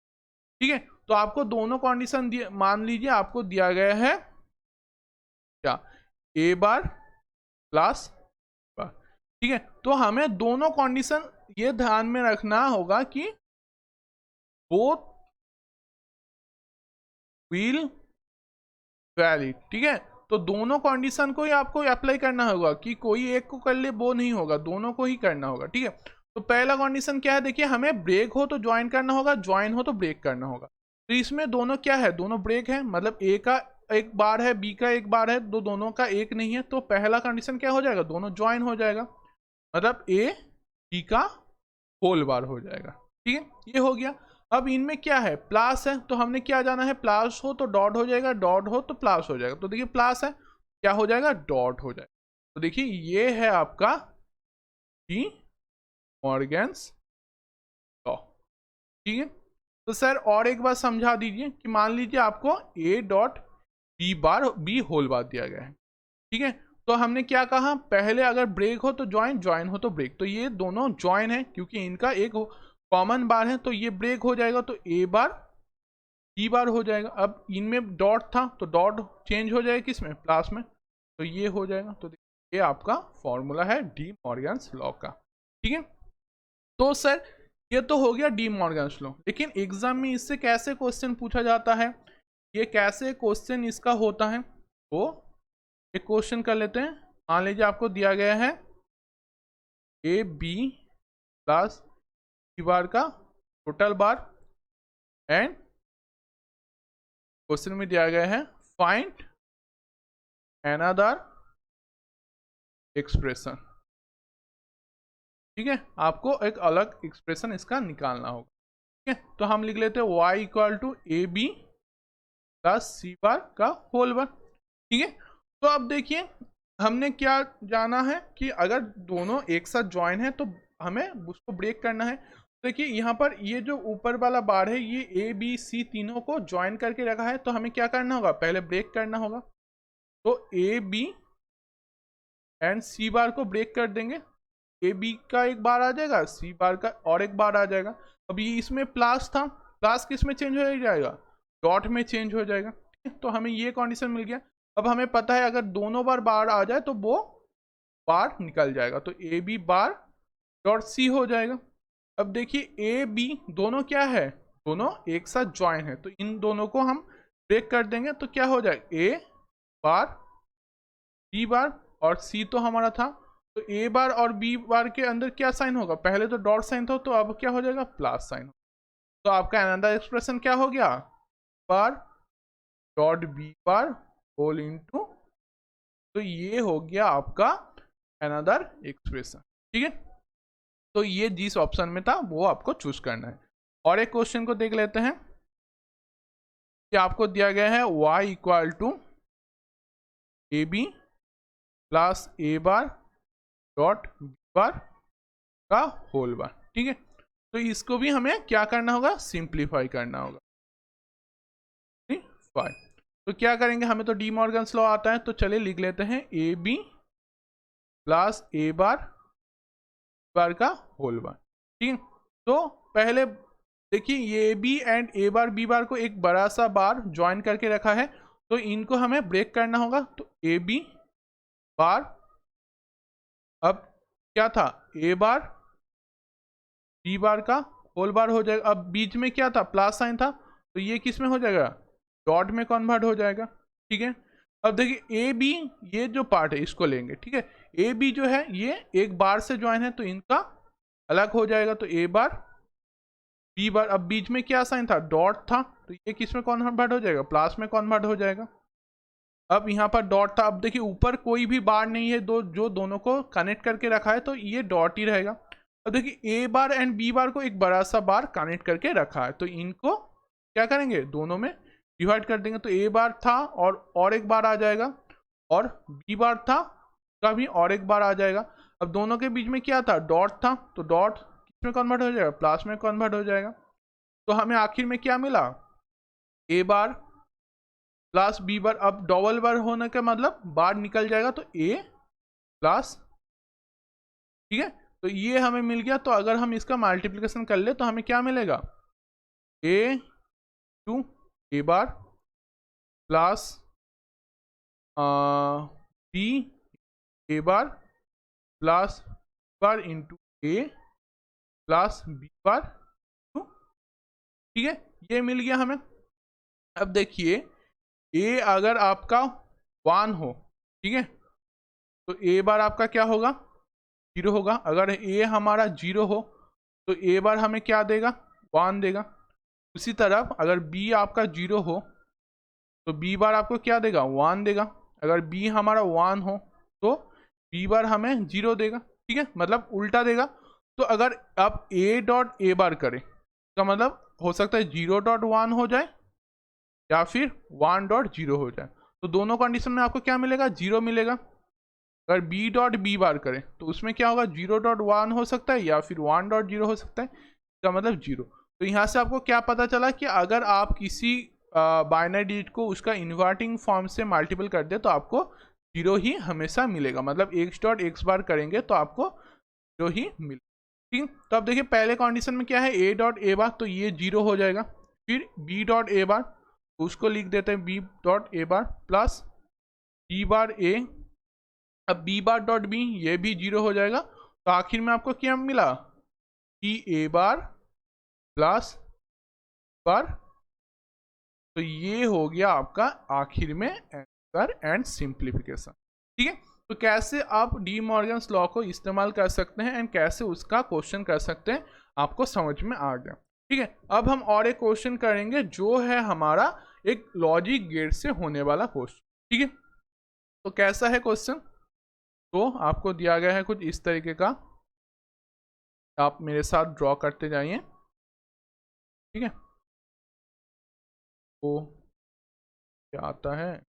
ठीक है, तो आपको दोनों कंडीशन मान लीजिए आपको दिया गया है क्या, ए बार प्लस बार। ठीक है, तो हमें दोनों कंडीशन ये ध्यान में रखना होगा कि बोथ विल वैलिड। ठीक है, तो दोनों कंडीशन को ही आपको अप्लाई करना होगा कि कोई एक को कर ले वो नहीं होगा, दोनों को ही करना होगा। ठीक है, तो पहला कंडीशन क्या है, देखिए हमें ब्रेक हो तो ज्वाइन करना होगा, ज्वाइन हो तो ब्रेक करना होगा। तो इसमें दोनों क्या है, दोनों ब्रेक है, मतलब ए का एक बार है, बी का एक बार है, तो दोनों का एक नहीं है। तो पहला कंडीशन क्या हो जाएगा, दोनों ज्वाइन हो जाएगा, मतलब ए बी का होल बार हो जाएगा। ठीक है, ये हो गया। अब इनमें क्या है, प्लस है, तो हमने क्या जाना है, प्लस हो तो डॉट हो जाएगा, डॉट हो तो प्लस हो जाएगा। तो देखिए प्लस है, क्या हो जाएगा, डॉट हो जाएगा। तो देखिए ये है आपका डी मॉर्गन्स लॉ। ठीक है, तो सर और एक बार समझा दीजिए कि मान लीजिए आपको A dot B bar B whole bar दिया गया है। ठीक है, तो हमने क्या कहा, पहले अगर ब्रेक हो तो ज्वाइन, ज्वाइन हो तो ब्रेक। तो ये दोनों ज्वाइन है क्योंकि इनका एक कॉमन बार है, तो ये ब्रेक हो जाएगा, तो ए बार बी बार हो जाएगा। अब इनमें डॉट था तो डॉट चेंज हो जाएगा किस में, प्लस में, तो ये हो जाएगा। तो ये आपका फॉर्मूला है डी मॉर्गन्स लॉ का। ठीक है, तो सर ये तो हो गया डी मॉर्गन्स लॉ, लेकिन एग्जाम में इससे कैसे क्वेश्चन पूछा जाता है, ये कैसे क्वेश्चन इसका होता है, तो एक क्वेश्चन कर लेते हैं। मान लीजिए आपको दिया गया है A B plus B bar का टोटल बार एंड क्वेश्चन में दिया गया है फाइंड अनदर एक्सप्रेशन। ठीक है, आपको एक अलग एक्सप्रेशन इसका निकालना होगा। ठीक है, तो हम लिख लेते हैं y equal to A B plus c bar का होल बार। ठीक है, तो अब देखिए हमने क्या जाना है कि अगर दोनों एक साथ ज्वाइन है तो हमें उसको ब्रेक करना है। देखिए यहाँ पर ये जो ऊपर वाला बार है ये ए बी सी तीनों को ज्वाइन करके रखा है, तो हमें क्या करना होगा, पहले ब्रेक करना होगा। तो ए बी एंड सी बार को ब्रेक कर देंगे, ए बी का एक बार आ जाएगा, सी बार का और एक बार आ जाएगा। अब ये इसमें प्लस था, प्लस किस में चेंज हो जाएगा, डॉट में चेंज हो जाएगा। तो हमें ये कंडीशन मिल गया। अब हमें पता है अगर दोनों बार आ जाए तो वो बार निकल जाएगा, तो ए बी बार डॉट सी हो जाएगा। अब देखिए ए बी दोनों क्या है, दोनों एक साथ ज्वाइन है, तो इन दोनों को हम ब्रेक कर देंगे तो क्या हो जाएगा, ए बार बी बार और सी तो हमारा था, तो ए बार और बी बार के अंदर क्या साइन होगा, पहले तो डॉट साइन था तो अब क्या हो जाएगा, प्लस साइन। तो आपका अनदर एक्सप्रेशन क्या हो गया, bar dot B bar whole into, तो ये हो गया आपका अनदर एक्सप्रेशन। ठीक है, तो ये जिस ऑप्शन में था वो आपको चूज करना है। और एक क्वेश्चन को देख लेते हैं कि आपको दिया गया है y equal to A B plus A bar dot B bar का होल बार। ठीक है, तो इसको भी हमें क्या करना होगा, सिंप्लीफाई करना होगा। तो क्या करेंगे, हमें तो डी मॉर्गन्स लॉ आता है, तो चलिए लिख लेते हैं ए बी प्लस ए बार का होल बार। ठीक है, तो पहले देखिए ये B and A bar B bar को एक बड़ा सा बार ज्वाइन करके रखा है, तो इनको हमें ब्रेक करना होगा। तो ए बी बार, अब क्या था, ए बार बी बार का होल बार हो जाएगा। अब बीच में क्या था, प्लस साइन था, तो ये किस में हो जाएगा, डॉट में कन्वर्ट हो जाएगा। ठीक है, अब देखिए ए बी ये जो पार्ट है इसको लेंगे। ठीक है, ए बी जो है ये एक बार से ज्वाइन है तो इनका अलग हो जाएगा, तो ए बार बी बार, अब बीच में क्या साइन था, डॉट था, तो ये किस में कन्वर्ट हो जाएगा, प्लस में कन्वर्ट हो जाएगा। अब यहाँ पर डॉट था, अब देखिए ऊपर कोई भी बार नहीं है जो दोनों को कनेक्ट करके रखा है, तो ये डॉट ही रहेगा। अब देखिए ए बार एंड बी बार को एक बड़ा सा बार कनेक्ट करके रखा है, तो इनको क्या करेंगे, दोनों में डिवाइड कर देंगे। तो ए बार था और एक बार आ जाएगा, और बी बार था का भी और एक बार आ जाएगा। अब दोनों के बीच में क्या था, डॉट था, तो डॉट किस में कन्वर्ट हो जाएगा, प्लस में कन्वर्ट हो जाएगा। तो हमें आखिर में क्या मिला, ए बार प्लस बी बार। अब डबल बार होने का मतलब बार निकल जाएगा, तो ए प्लस, ठीक है, तो ये हमें मिल गया। तो अगर हम इसका मल्टीप्लिकेशन कर ले तो हमें क्या मिलेगा, a two a bar plus b a bar plus bar into a plus B bar two. ठीक है, ये मिल गया हमें। अब देखिए ए अगर आपका 1 हो, ठीक है, तो ए बार आपका क्या होगा, 0 होगा। अगर ए हमारा 0 हो तो ए बार हमें क्या देगा, 1 देगा। उसी तरह अगर बी आपका 0 हो तो बी बार आपको क्या देगा, 1 देगा। अगर बी हमारा 1 हो तो बी बार हमें 0 देगा। ठीक है, मतलब उल्टा देगा। तो अगर आप ए डॉट ए बार करें तो मतलब हो सकता है 0.1 हो जाए या फिर 1.0 हो जाए। तो दोनों कंडीशन में आपको क्या मिलेगा, 0 मिलेगा। अगर बी डॉट बी बार करें तो उसमें क्या होगा, 0.1 हो सकता है या फिर 1.0 हो सकता है, इसका मतलब 0। तो यहाँ से आपको क्या पता चला कि अगर आप किसी बाइनरी डिजिट को उसका इन्वर्टिंग फॉर्म से मल्टीपल कर दे तो आपको 0 ही हमेशा मिलेगा। मतलब x डॉट x बार करेंगे तो आपको 0 ही मिलेगा। ठीक, तो अब देखिए पहले कंडीशन में क्या है, a डॉट ए बार, तो ये 0 हो जाएगा। फिर b डॉट ए बार, उसको लिख देते हैं b dot A bar plus b bar a, अब b बार डॉट b ये भी 0 हो जाएगा। तो आखिर में आपको क्या मिला, b a बार प्लस बार। तो ये हो गया आपका आखिर में आंसर एंड सिंप्लीफिकेशन। ठीक है, तो कैसे आप डी मॉर्गन्स लॉ को इस्तेमाल कर सकते हैं एंड कैसे उसका क्वेश्चन कर सकते हैं, आपको समझ में आ गया। ठीक है, अब हम और एक क्वेश्चन करेंगे जो है हमारा एक लॉजिक गेट से होने वाला क्वेश्चन। ठीक है, तो कैसा है क्वेश्चन, तो आपको दिया गया है कुछ इस तरीके का, आप मेरे साथ ड्रॉ करते जाइए। ठीक है, तो क्या आता है,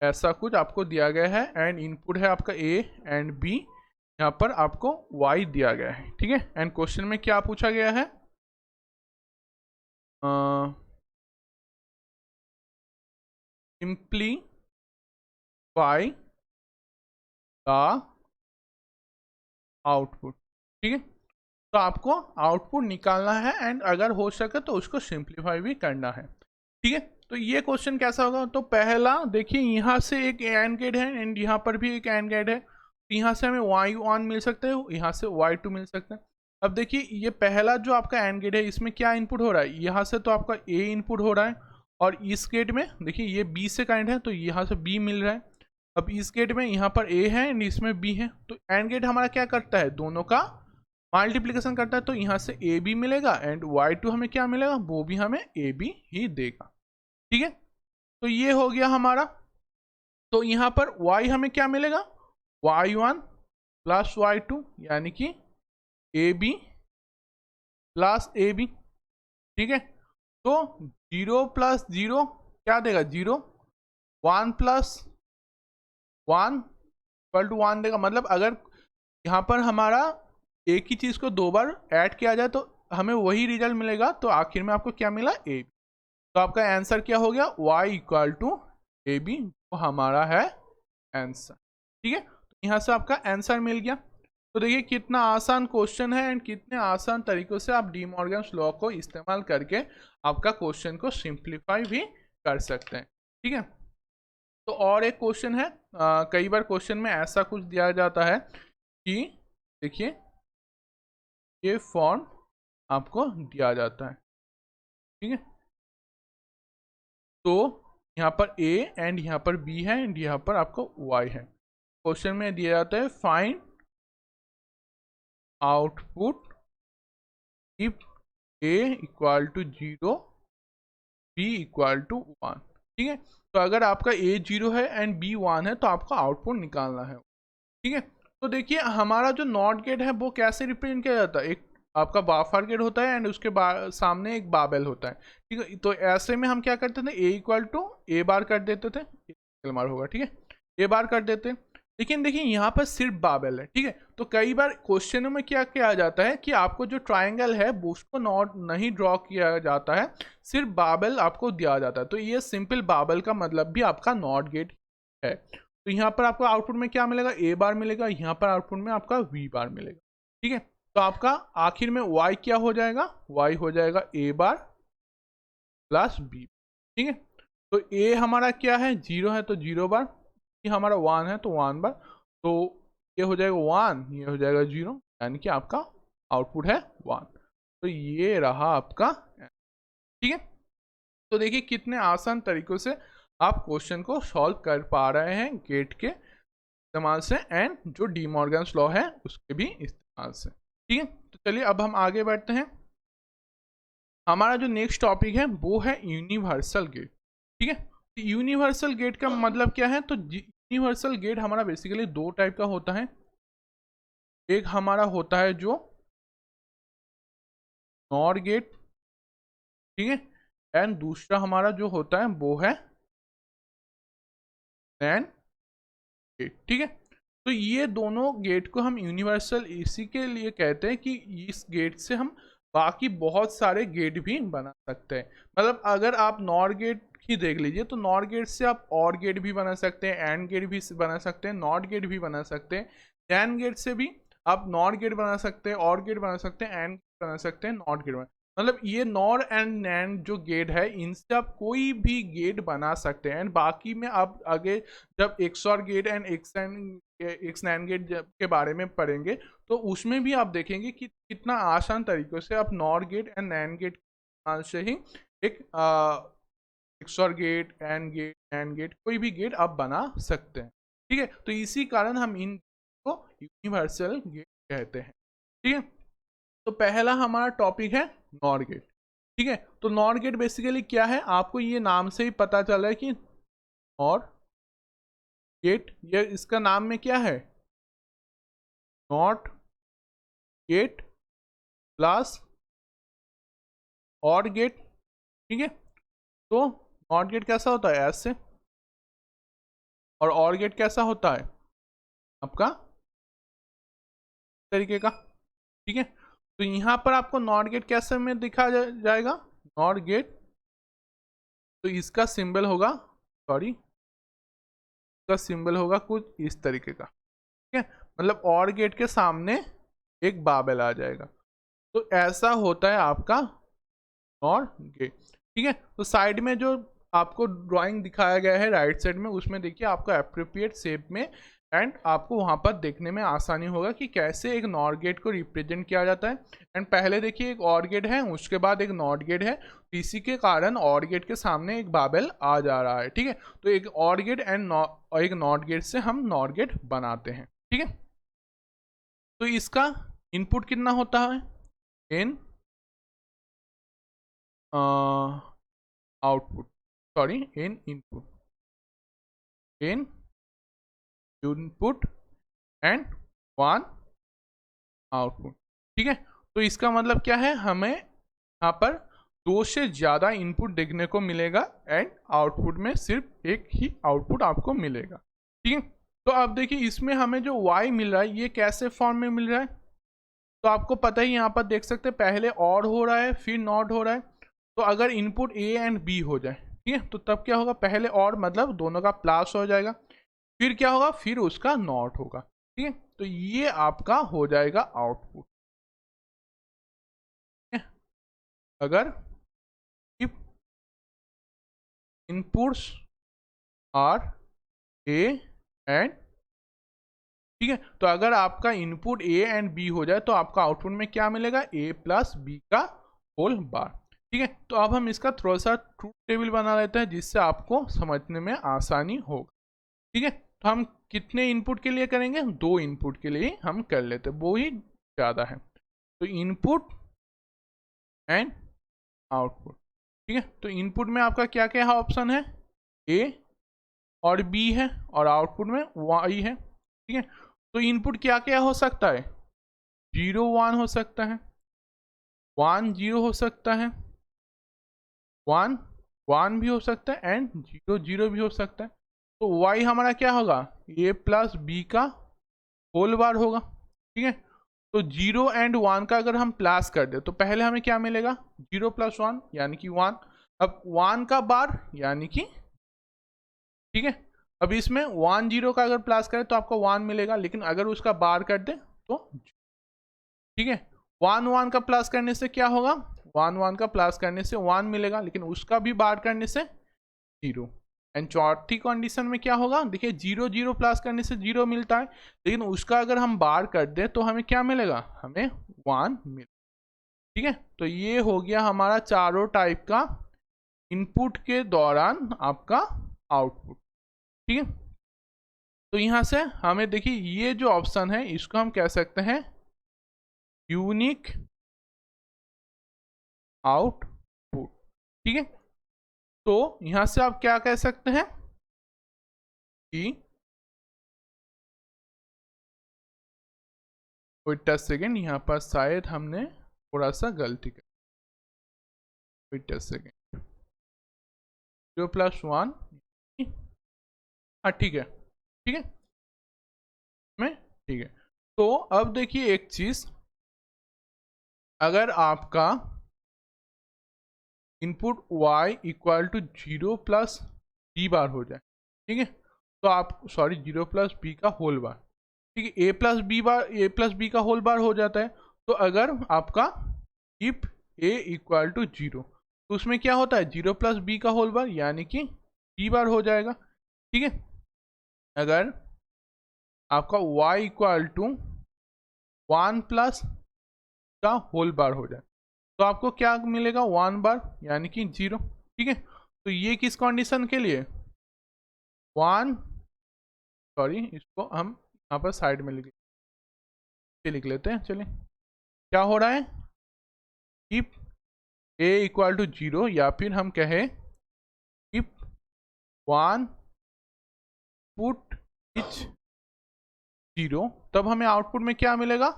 ऐसा कुछ आपको दिया गया है एंड इनपुट है आपका ए एंड बी, यहाँ पर आपको वाई दिया गया है। ठीक है, एंड क्वेश्चन में क्या पूछा गया है, सिंपली फाई द आउटपुट। ठीक है, तो आपको आउटपुट निकालना है एंड अगर हो सके तो उसको सिंप्लीफाई भी करना है। ठीक है, तो ये क्वेश्चन कैसा होगा, तो पहला देखिए यहाँ से एक एंड गेट है एंड यहाँ पर भी एक एंड गेट है, तो यहाँ से हमें y1 मिल सकता है, यहाँ से y2 मिल सकता है। अब देखिए ये पहला जो आपका एंड गेट है इसमें क्या इनपुट हो रहा है, यहाँ से तो आपका a इनपुट हो रहा है और इस गेट में देखिए ये b से कनेक्ट है तो यहाँ से b मिल रहा है। अब इस गेट में यहाँ पर a है एंड इसमें b है, तो एंड गेट हमारा क्या करता है, दोनों का मल्टीप्लिकेशन करता है, तो यहाँ से ए बी मिलेगा एंड y2 हमें क्या मिलेगा, वो भी हमें ए बी ही देगा। ठीक है, तो ये हो गया हमारा, तो यहाँ पर y हमें क्या मिलेगा, y1 प्लस y2 यानी कि A B plus A B. ठीक है, तो 0 प्लस 0 क्या देगा, 0, 1 प्लस 1 इक्वल टू 1 देगा। मतलब अगर यहाँ पर हमारा एक ही चीज़ को दो बार ऐड किया जाए तो हमें वही रिजल्ट मिलेगा, तो आखिर में आपको क्या मिला, ए। तो आपका आंसर क्या हो गया, y equal to A B, तो हमारा है आंसर। ठीक है, तो यहाँ से आपका आंसर मिल गया। तो देखिए कितना आसान क्वेश्चन है एंड कितने आसान तरीकों से आप डी मॉर्गन्स लॉ को इस्तेमाल करके आपका क्वेश्चन को सिंप्लीफाई भी कर सकते हैं। ठीक है, तो और एक क्वेश्चन है, कई बार क्वेश्चन में ऐसा कुछ दिया जाता है कि देखिए ये फॉर्म आपको दिया जाता है। ठीक है, तो यहाँ पर a एंड यहाँ पर b है एंड यहाँ पर आपको y है। क्वेश्चन में दिया जाता है find output if a equal to 0 b equal to 1। ठीक है, तो अगर आपका a 0 है एंड b 1 है तो आपको आउटपुट निकालना है। ठीक है, तो देखिए हमारा जो नॉट गेट है वो कैसे रिप्रेजेंट किया जाता है, एक आपका बाफर गेट होता है एंड उसके सामने एक बाबेल होता है। ठीक है, तो ऐसे में हम क्या करते थे, ए इक्वल टू ए बार कर देते थे, मार होगा। ठीक है, ए बार कर देते, लेकिन देखिए यहाँ पर सिर्फ बाबेल है। ठीक है, तो कई बार क्वेश्चनों में क्या किया जाता है कि आपको जो ट्राइंगल है वो उसको नॉट नहीं ड्रॉ किया जाता है, सिर्फ बाबेल आपको दिया जाता है। तो ये सिंपल बाबेल का मतलब भी आपका नॉट गेट है। तो यहाँ पर आपको आउटपुट में क्या मिलेगा, ए बार मिलेगा, यहाँ पर आउटपुट में आपका वी बार मिलेगा। ठीक है, तो आपका आखिर में y क्या हो जाएगा, y हो जाएगा a बार प्लस b। ठीक है, तो a हमारा क्या है, 0 है तो 0 बार, ये हमारा 1 है तो 1 बार, तो ये हो जाएगा 1, ये हो जाएगा 0, यानी कि आपका आउटपुट है 1। तो ये रहा आपका। ठीक है, तो देखिए कितने आसान तरीकों से आप क्वेश्चन को सॉल्व कर पा रहे हैं गेट के इस्तेमाल से एंड जो डी मॉर्गन्स लॉ है उसके भी इस्तेमाल से। ठीक है, तो चलिए अब हम आगे बढ़ते हैं। हमारा जो नेक्स्ट टॉपिक है वो है यूनिवर्सल गेट। ठीक है, तो यूनिवर्सल गेट का मतलब क्या है, तो यूनिवर्सल गेट हमारा बेसिकली दो टाइप का होता है। एक हमारा होता है जो नॉर गेट, ठीक है, एंड दूसरा हमारा जो होता है वो है नैन गेट। ठीक है, तो ये दोनों गेट को हम यूनिवर्सल इसी के लिए कहते हैं कि इस गेट से हम बाकी बहुत सारे गेट भी बना सकते हैं। मतलब अगर आप नॉर गेट ही देख लीजिए तो नॉर गेट से आप और गेट भी बना सकते हैं, एंड गेट भी बना सकते हैं, नॉट गेट भी बना सकते हैं, नैन गेट से भी आप नॉर गेट बना सकते हैं, और गेट बना सकते हैं, एंड बना सकते हैं, नॉट गेट बना। मतलब ये नॉर एंड नैंड जो गेट है इनसे आप कोई भी गेट बना सकते हैं एंड बाकी में आप आगे जब XOR gate and X NAND gate के बारे में पढ़ेंगे तो उसमें भी आप देखेंगे कि कितना आसान तरीकों से आप NOR gate and NAND gate से ही एक XOR गेट एंड गेट कोई भी गेट आप बना सकते हैं। ठीक है, तो इसी कारण हम इन को यूनिवर्सल गेट कहते हैं। ठीक है, तो पहला हमारा टॉपिक है नॉर गेट। ठीक है। तो नॉट गेट बेसिकली क्या है, आपको ये नाम से ही पता चल रहा है कि और गेट, ये इसका नाम में क्या है, नॉट गेट प्लस और गेट। ठीक है। तो नॉट गेट कैसा होता है ऐसे, और गेट कैसा होता है आपका तरीके का। ठीक है। तो यहाँ पर आपको नॉट गेट कैसे में दिखा जाएगा, नॉट गेट, तो इसका सिंबल होगा, सॉरी, इसका सिंबल होगा कुछ इस तरीके का। ठीक है। मतलब और गेट के सामने एक बाबल आ जाएगा। तो ऐसा होता है आपका नॉट गेट। ठीक है। तो साइड में जो आपको ड्राइंग दिखाया गया है राइट साइड में, उसमें देखिए आपको एप्रोप्रिएट शेप में, एंड आपको वहां पर देखने में आसानी होगा कि कैसे एक नॉट गेट को रिप्रेजेंट किया जाता है। एंड पहले देखिए एक और गेट है, उसके बाद एक नॉट गेट है, तो इसी के कारण और गेट के सामने एक बाबल आ जा रहा है। ठीक है। तो एक और गेट एंड एक नॉट गेट से हम नॉट गेट बनाते हैं। ठीक है। तो इसका इनपुट कितना होता है, n output, sorry n input, n input and one output. ठीक है। तो इसका मतलब क्या है, हमें यहाँ पर दो से ज़्यादा इनपुट देखने को मिलेगा एंड आउटपुट में सिर्फ एक ही आउटपुट आपको मिलेगा। ठीक है। तो अब देखिए इसमें हमें जो y मिल रहा है ये कैसे फॉर्म में मिल रहा है, तो आपको पता ही यहाँ पर देख सकते हैं पहले और हो रहा है फिर नॉट हो रहा है। तो अगर इनपुट a एंड b हो जाए, ठीक है, तो तब क्या होगा, पहले और मतलब दोनों का प्लस हो जाएगा, फिर क्या होगा, फिर उसका नॉट होगा। ठीक है। तो ये आपका हो जाएगा आउटपुट। अगर if inputs are A and, ठीक है, तो अगर आपका इनपुट ए एंड बी हो जाए तो आपका आउटपुट में क्या मिलेगा, ए प्लस बी का होल बार। ठीक है। तो अब हम इसका थोड़ा सा ट्रूथ टेबल बना लेते हैं जिससे आपको समझने में आसानी होगा। ठीक है। तो हम कितने इनपुट के लिए करेंगे, दो इनपुट के लिए हम कर लेते हैं, वो ही ज़्यादा है। तो इनपुट एंड आउटपुट। ठीक है। तो इनपुट में आपका क्या क्या ऑप्शन है, ए और बी है, और आउटपुट में वाई है। ठीक है। तो इनपुट क्या क्या हो सकता है, 0 1 हो सकता है, 1 0 हो सकता है, 1 1 भी हो सकता है, एंड 0 0 भी हो सकता है। तो y हमारा क्या होगा, a प्लस बी का होल बार होगा। ठीक है। तो 0 एंड 1 का अगर हम प्लस कर दे तो पहले हमें क्या मिलेगा, 0 प्लस 1 यानी कि 1। अब 1 का बार यानी कि, ठीक है, अब इसमें 1 0 का अगर प्लस करें तो आपको 1 मिलेगा, लेकिन अगर उसका बार कर दे तो, ठीक है, 1 1 का प्लस करने से क्या होगा, 1 1 का प्लस करने से 1 मिलेगा, लेकिन उसका भी बार करने से 0। एंड चौथी कंडीशन में क्या होगा, देखिए 0 0 प्लस करने से 0 मिलता है, लेकिन उसका अगर हम बार कर दें तो हमें क्या मिलेगा, हमें 1 मिलेगा। ठीक है। तो ये हो गया हमारा चारों टाइप का इनपुट के दौरान आपका आउटपुट। ठीक है। तो यहाँ से हमें देखिए ये जो ऑप्शन है इसको हम कह सकते हैं यूनिक आउटपुट। ठीक है। तो यहां से आप क्या कह सकते हैं कि, वेट 10 सेकेंड, यहाँ पर शायद हमने थोड़ा सा गलती कर, वेट 10 सेकेंड, 0 प्लस 1, हाँ ठीक है, ठीक है, मैं ठीक है। तो अब देखिए एक चीज, अगर आपका input y equal to 0 plus B bar हो जाए, ठीक है, तो आप, सॉरी, 0 प्लस बी का होल बार, ठीक है, A plus B bar, A plus B का होल बार हो जाता है। तो अगर आपका इफ ए इक्वल टू 0, तो उसमें क्या होता है, 0 प्लस बी का होल बार यानी कि बी बार हो जाएगा। ठीक है। अगर आपका y इक्वल टू 1 प्लस का होल बार हो जाए तो आपको क्या मिलेगा, 1 बार यानी कि 0। ठीक है। तो ये किस कंडीशन के लिए, 1, सॉरी इसको हम यहाँ पर साइड में लिख लेते हैं, चलिए। क्या हो रहा है, इफ a इक्वल टू 0 या फिर हम कहें इफ 1 पुट इच 0, तब हमें आउटपुट में क्या मिलेगा?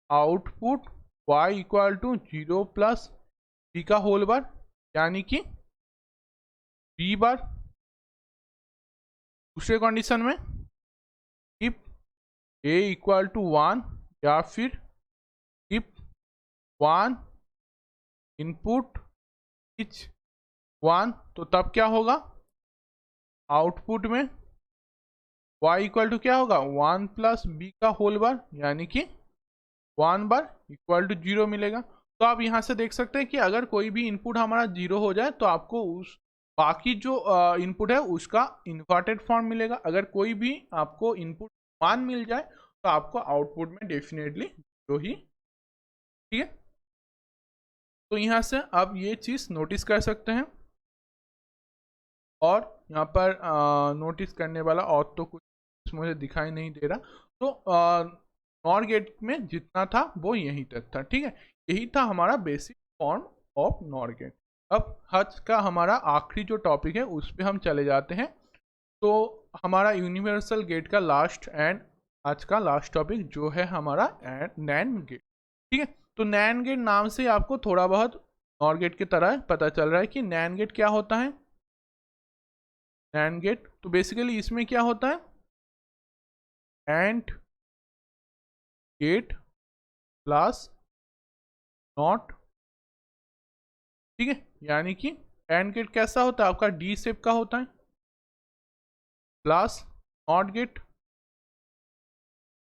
Output y equal to 0 plus b का होल बार, यानी कि b बार। दूसरे कंडीशन में इफ a इक्वल टू 1 या फिर इफ 1 इनपुट इच 1, तो तब क्या होगा? आउटपुट में y इक्वल टू क्या होगा? 1 प्लस b का होल बार, यानी कि 1 बार इक्वल टू 0 मिलेगा। तो आप यहाँ से देख सकते हैं कि अगर कोई भी इनपुट हमारा 0 हो जाए तो आपको उस बाकी जो इनपुट है उसका इन्वर्टेड फॉर्म मिलेगा। अगर कोई भी आपको इनपुट 1 मिल जाए तो आपको आउटपुट में डेफिनेटली 0 ही, ठीक है। तो यहाँ से आप ये चीज़ नोटिस कर सकते हैं। और यहाँ पर नोटिस करने वाला और तो कुछ मुझे दिखाई नहीं दे रहा। तो नॉर गेट में जितना था वो यहीं तक था, ठीक है। यही था हमारा basic form of NOR gate. अब आज का हमारा आखिरी जो टॉपिक है उस पर हम चले जाते हैं। तो हमारा यूनिवर्सल गेट का लास्ट एंड आज का लास्ट टॉपिक जो है हमारा नैंड गेट, ठीक है। तो नैंड गेट नाम से आपको थोड़ा बहुत नॉर गेट की तरह पता चल रहा है कि नैंड गेट क्या होता है। नैंड गेट तो बेसिकली इसमें क्या होता है? एंड गेट प्लस नॉट, ठीक है। यानी कि एंड गेट कैसा होता है? आपका डी शेप का होता है, प्लस नॉट गेट,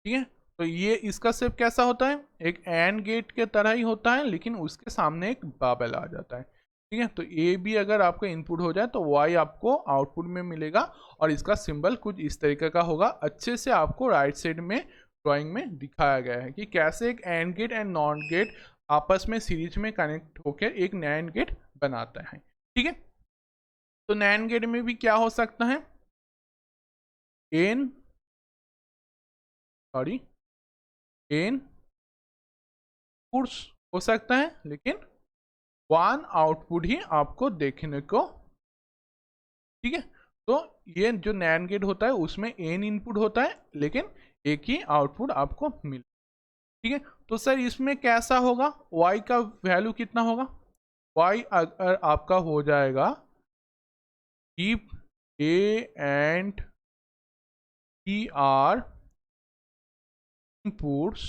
ठीक है। तो ये इसका शेप कैसा होता है? एक एंड गेट के तरह ही होता है, लेकिन उसके सामने एक बाबल आ जाता है, ठीक है। तो ए बी अगर आपका इनपुट हो जाए तो वाई आपको आउटपुट में मिलेगा और इसका सिंबल कुछ इस तरीके का होगा। अच्छे से आपको राइट साइड में ड्राइंग में दिखाया गया है कि कैसे एक AND gate and NOT gate आपस में सीरीज में कनेक्ट होकर एक नैंड गेट बनाता है, ठीक है। तो नैंड गेट में भी क्या हो सकता है? एन इनपुट्स हो सकता है, लेकिन 1 आउटपुट ही आपको देखने को, ठीक है। तो ये जो नैंड गेट होता है उसमें n इनपुट होता है लेकिन एक ही आउटपुट आपको मिले, ठीक है। तो सर इसमें कैसा होगा? y का वैल्यू कितना होगा? y अगर आपका हो जाएगा if a and b are inputs,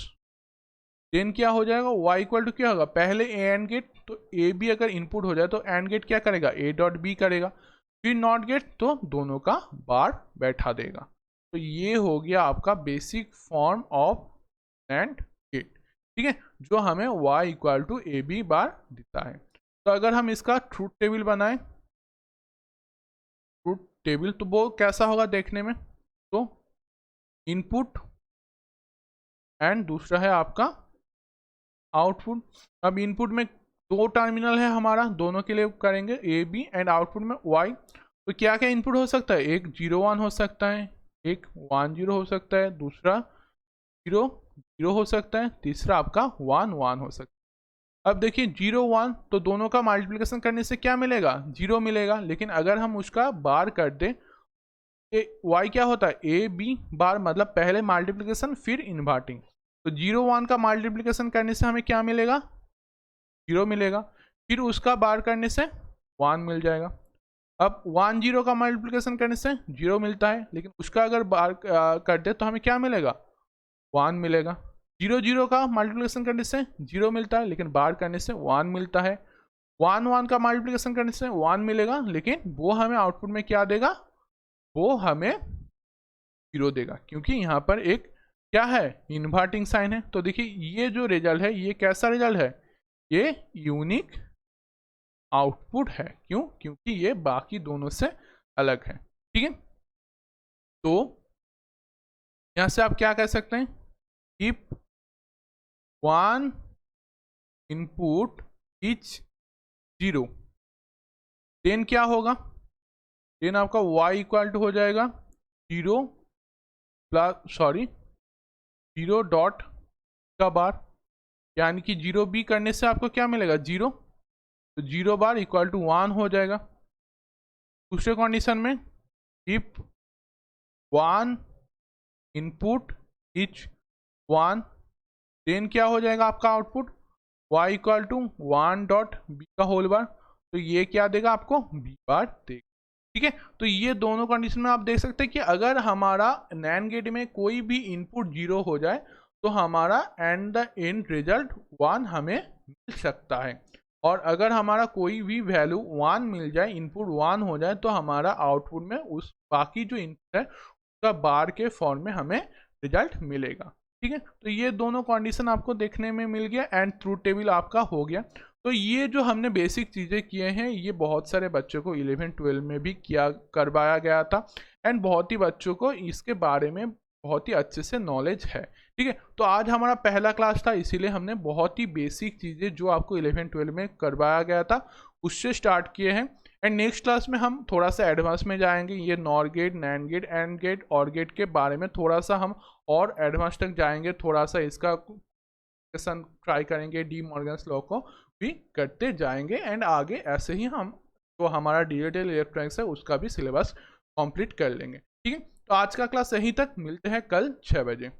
then क्या हो जाएगा? y इक्वल टू क्या होगा? पहले एंड गेट, तो ए बी अगर इनपुट हो जाए तो एंड गेट क्या करेगा? a डॉट बी करेगा, फिर नॉट गेट तो दोनों का बार बैठा देगा। तो ये हो गया आपका basic form of NAND gate, ठीक है, जो हमें y equal to A B bar देता है। तो अगर हम इसका ट्रूथ टेबल बनाएं, ट्रूथ टेबल तो वो कैसा होगा देखने में? तो इनपुट एंड दूसरा है आपका आउटपुट। अब इनपुट में 2 टर्मिनल है हमारा, दोनों के लिए करेंगे ए बी, एंड आउटपुट में वाई। तो क्या क्या इनपुट हो सकता है? एक 0 1 हो सकता है, एक 1 0 हो सकता है, दूसरा 0 0 हो सकता है, तीसरा आपका 1 1 हो सकता है। अब देखिए 0 1 तो दोनों का मल्टीप्लिकेशन करने से क्या मिलेगा? 0 मिलेगा, लेकिन अगर हम उसका बार कर दें, वाई क्या होता है? ए बी बार, मतलब पहले मल्टीप्लिकेशन फिर इन्वर्टिंग। तो 0 1 का मल्टीप्लिकेशन करने से हमें क्या मिलेगा? 0 मिलेगा, फिर उसका बार करने से 1 मिल जाएगा। अब 1 0 का मल्टीप्लिकेशन करने से 0 मिलता है, लेकिन उसका अगर बार कर दे तो हमें क्या मिलेगा? 1 मिलेगा। 0 0 का मल्टीप्लिकेशन करने से 0 मिलता है, लेकिन बार करने से 1 मिलता है। 1 1 का मल्टीप्लिकेशन करने से 1 मिलेगा, लेकिन वो हमें आउटपुट में क्या देगा? वो हमें 0 देगा, क्योंकि यहाँ पर एक क्या है? इन्वर्टिंग साइन है। तो देखिए ये जो रिजल्ट है ये कैसा रिजल्ट है? ये यूनिक आउटपुट है। क्यों? क्योंकि ये बाकी दोनों से अलग है, ठीक है। तो यहां से आप क्या कह सकते हैं? इफ 1 इनपुट इज 0, देन क्या होगा? देन आपका y इक्वल टू हो जाएगा 0 प्लस 0 डॉट का बार, यानी कि 0 बी करने से आपको क्या मिलेगा? 0, तो 0 बार इक्वल टू 1 हो जाएगा। दूसरे कंडीशन में इफ 1 इनपुट इच 1, देन क्या हो जाएगा आपका output y equal to 1 dot B का होल बार। तो ये क्या देगा आपको b बार देगा। ठीक है, तो ये दोनों कंडीशन में आप देख सकते हैं कि अगर हमारा नैंड गेट में कोई भी इनपुट 0 हो जाए तो हमारा एंड द एंड रिजल्ट 1 हमें मिल सकता है, और अगर हमारा कोई भी वैल्यू 1 मिल जाए, इनपुट 1 हो जाए, तो हमारा आउटपुट में उस बाकी जो इनपुट है उसका बार के फॉर्म में हमें रिजल्ट मिलेगा। ठीक है, तो ये दोनों कंडीशन आपको देखने में मिल गया एंड ट्रूथ टेबल आपका हो गया। तो ये जो हमने बेसिक चीज़ें किए हैं ये बहुत सारे बच्चों को 11-12 में भी करवाया गया था एंड बहुत ही बच्चों को इसके बारे में बहुत ही अच्छे से नॉलेज है। ठीक है, तो आज हमारा पहला क्लास था, इसीलिए हमने बहुत ही बेसिक चीज़ें जो आपको 11-12 में करवाया गया था उससे स्टार्ट किए हैं। एंड नेक्स्ट क्लास में हम थोड़ा सा एडवांस में जाएंगे, ये NOR gate, NAND gate, and gate, और गेट के बारे में थोड़ा सा हम और एडवांस तक जाएंगे, थोड़ा सा इसका क्वेश्चन ट्राई करेंगे, डी मॉर्गन्स लॉ को भी करते जाएंगे एंड आगे ऐसे ही हम जो हमारा डिजिटल इलेक्ट्रॉनिक्स है उसका भी सिलेबस कंप्लीट कर लेंगे। ठीक है, तो आज का क्लास यहीं तक, मिलते हैं कल 6 बजे।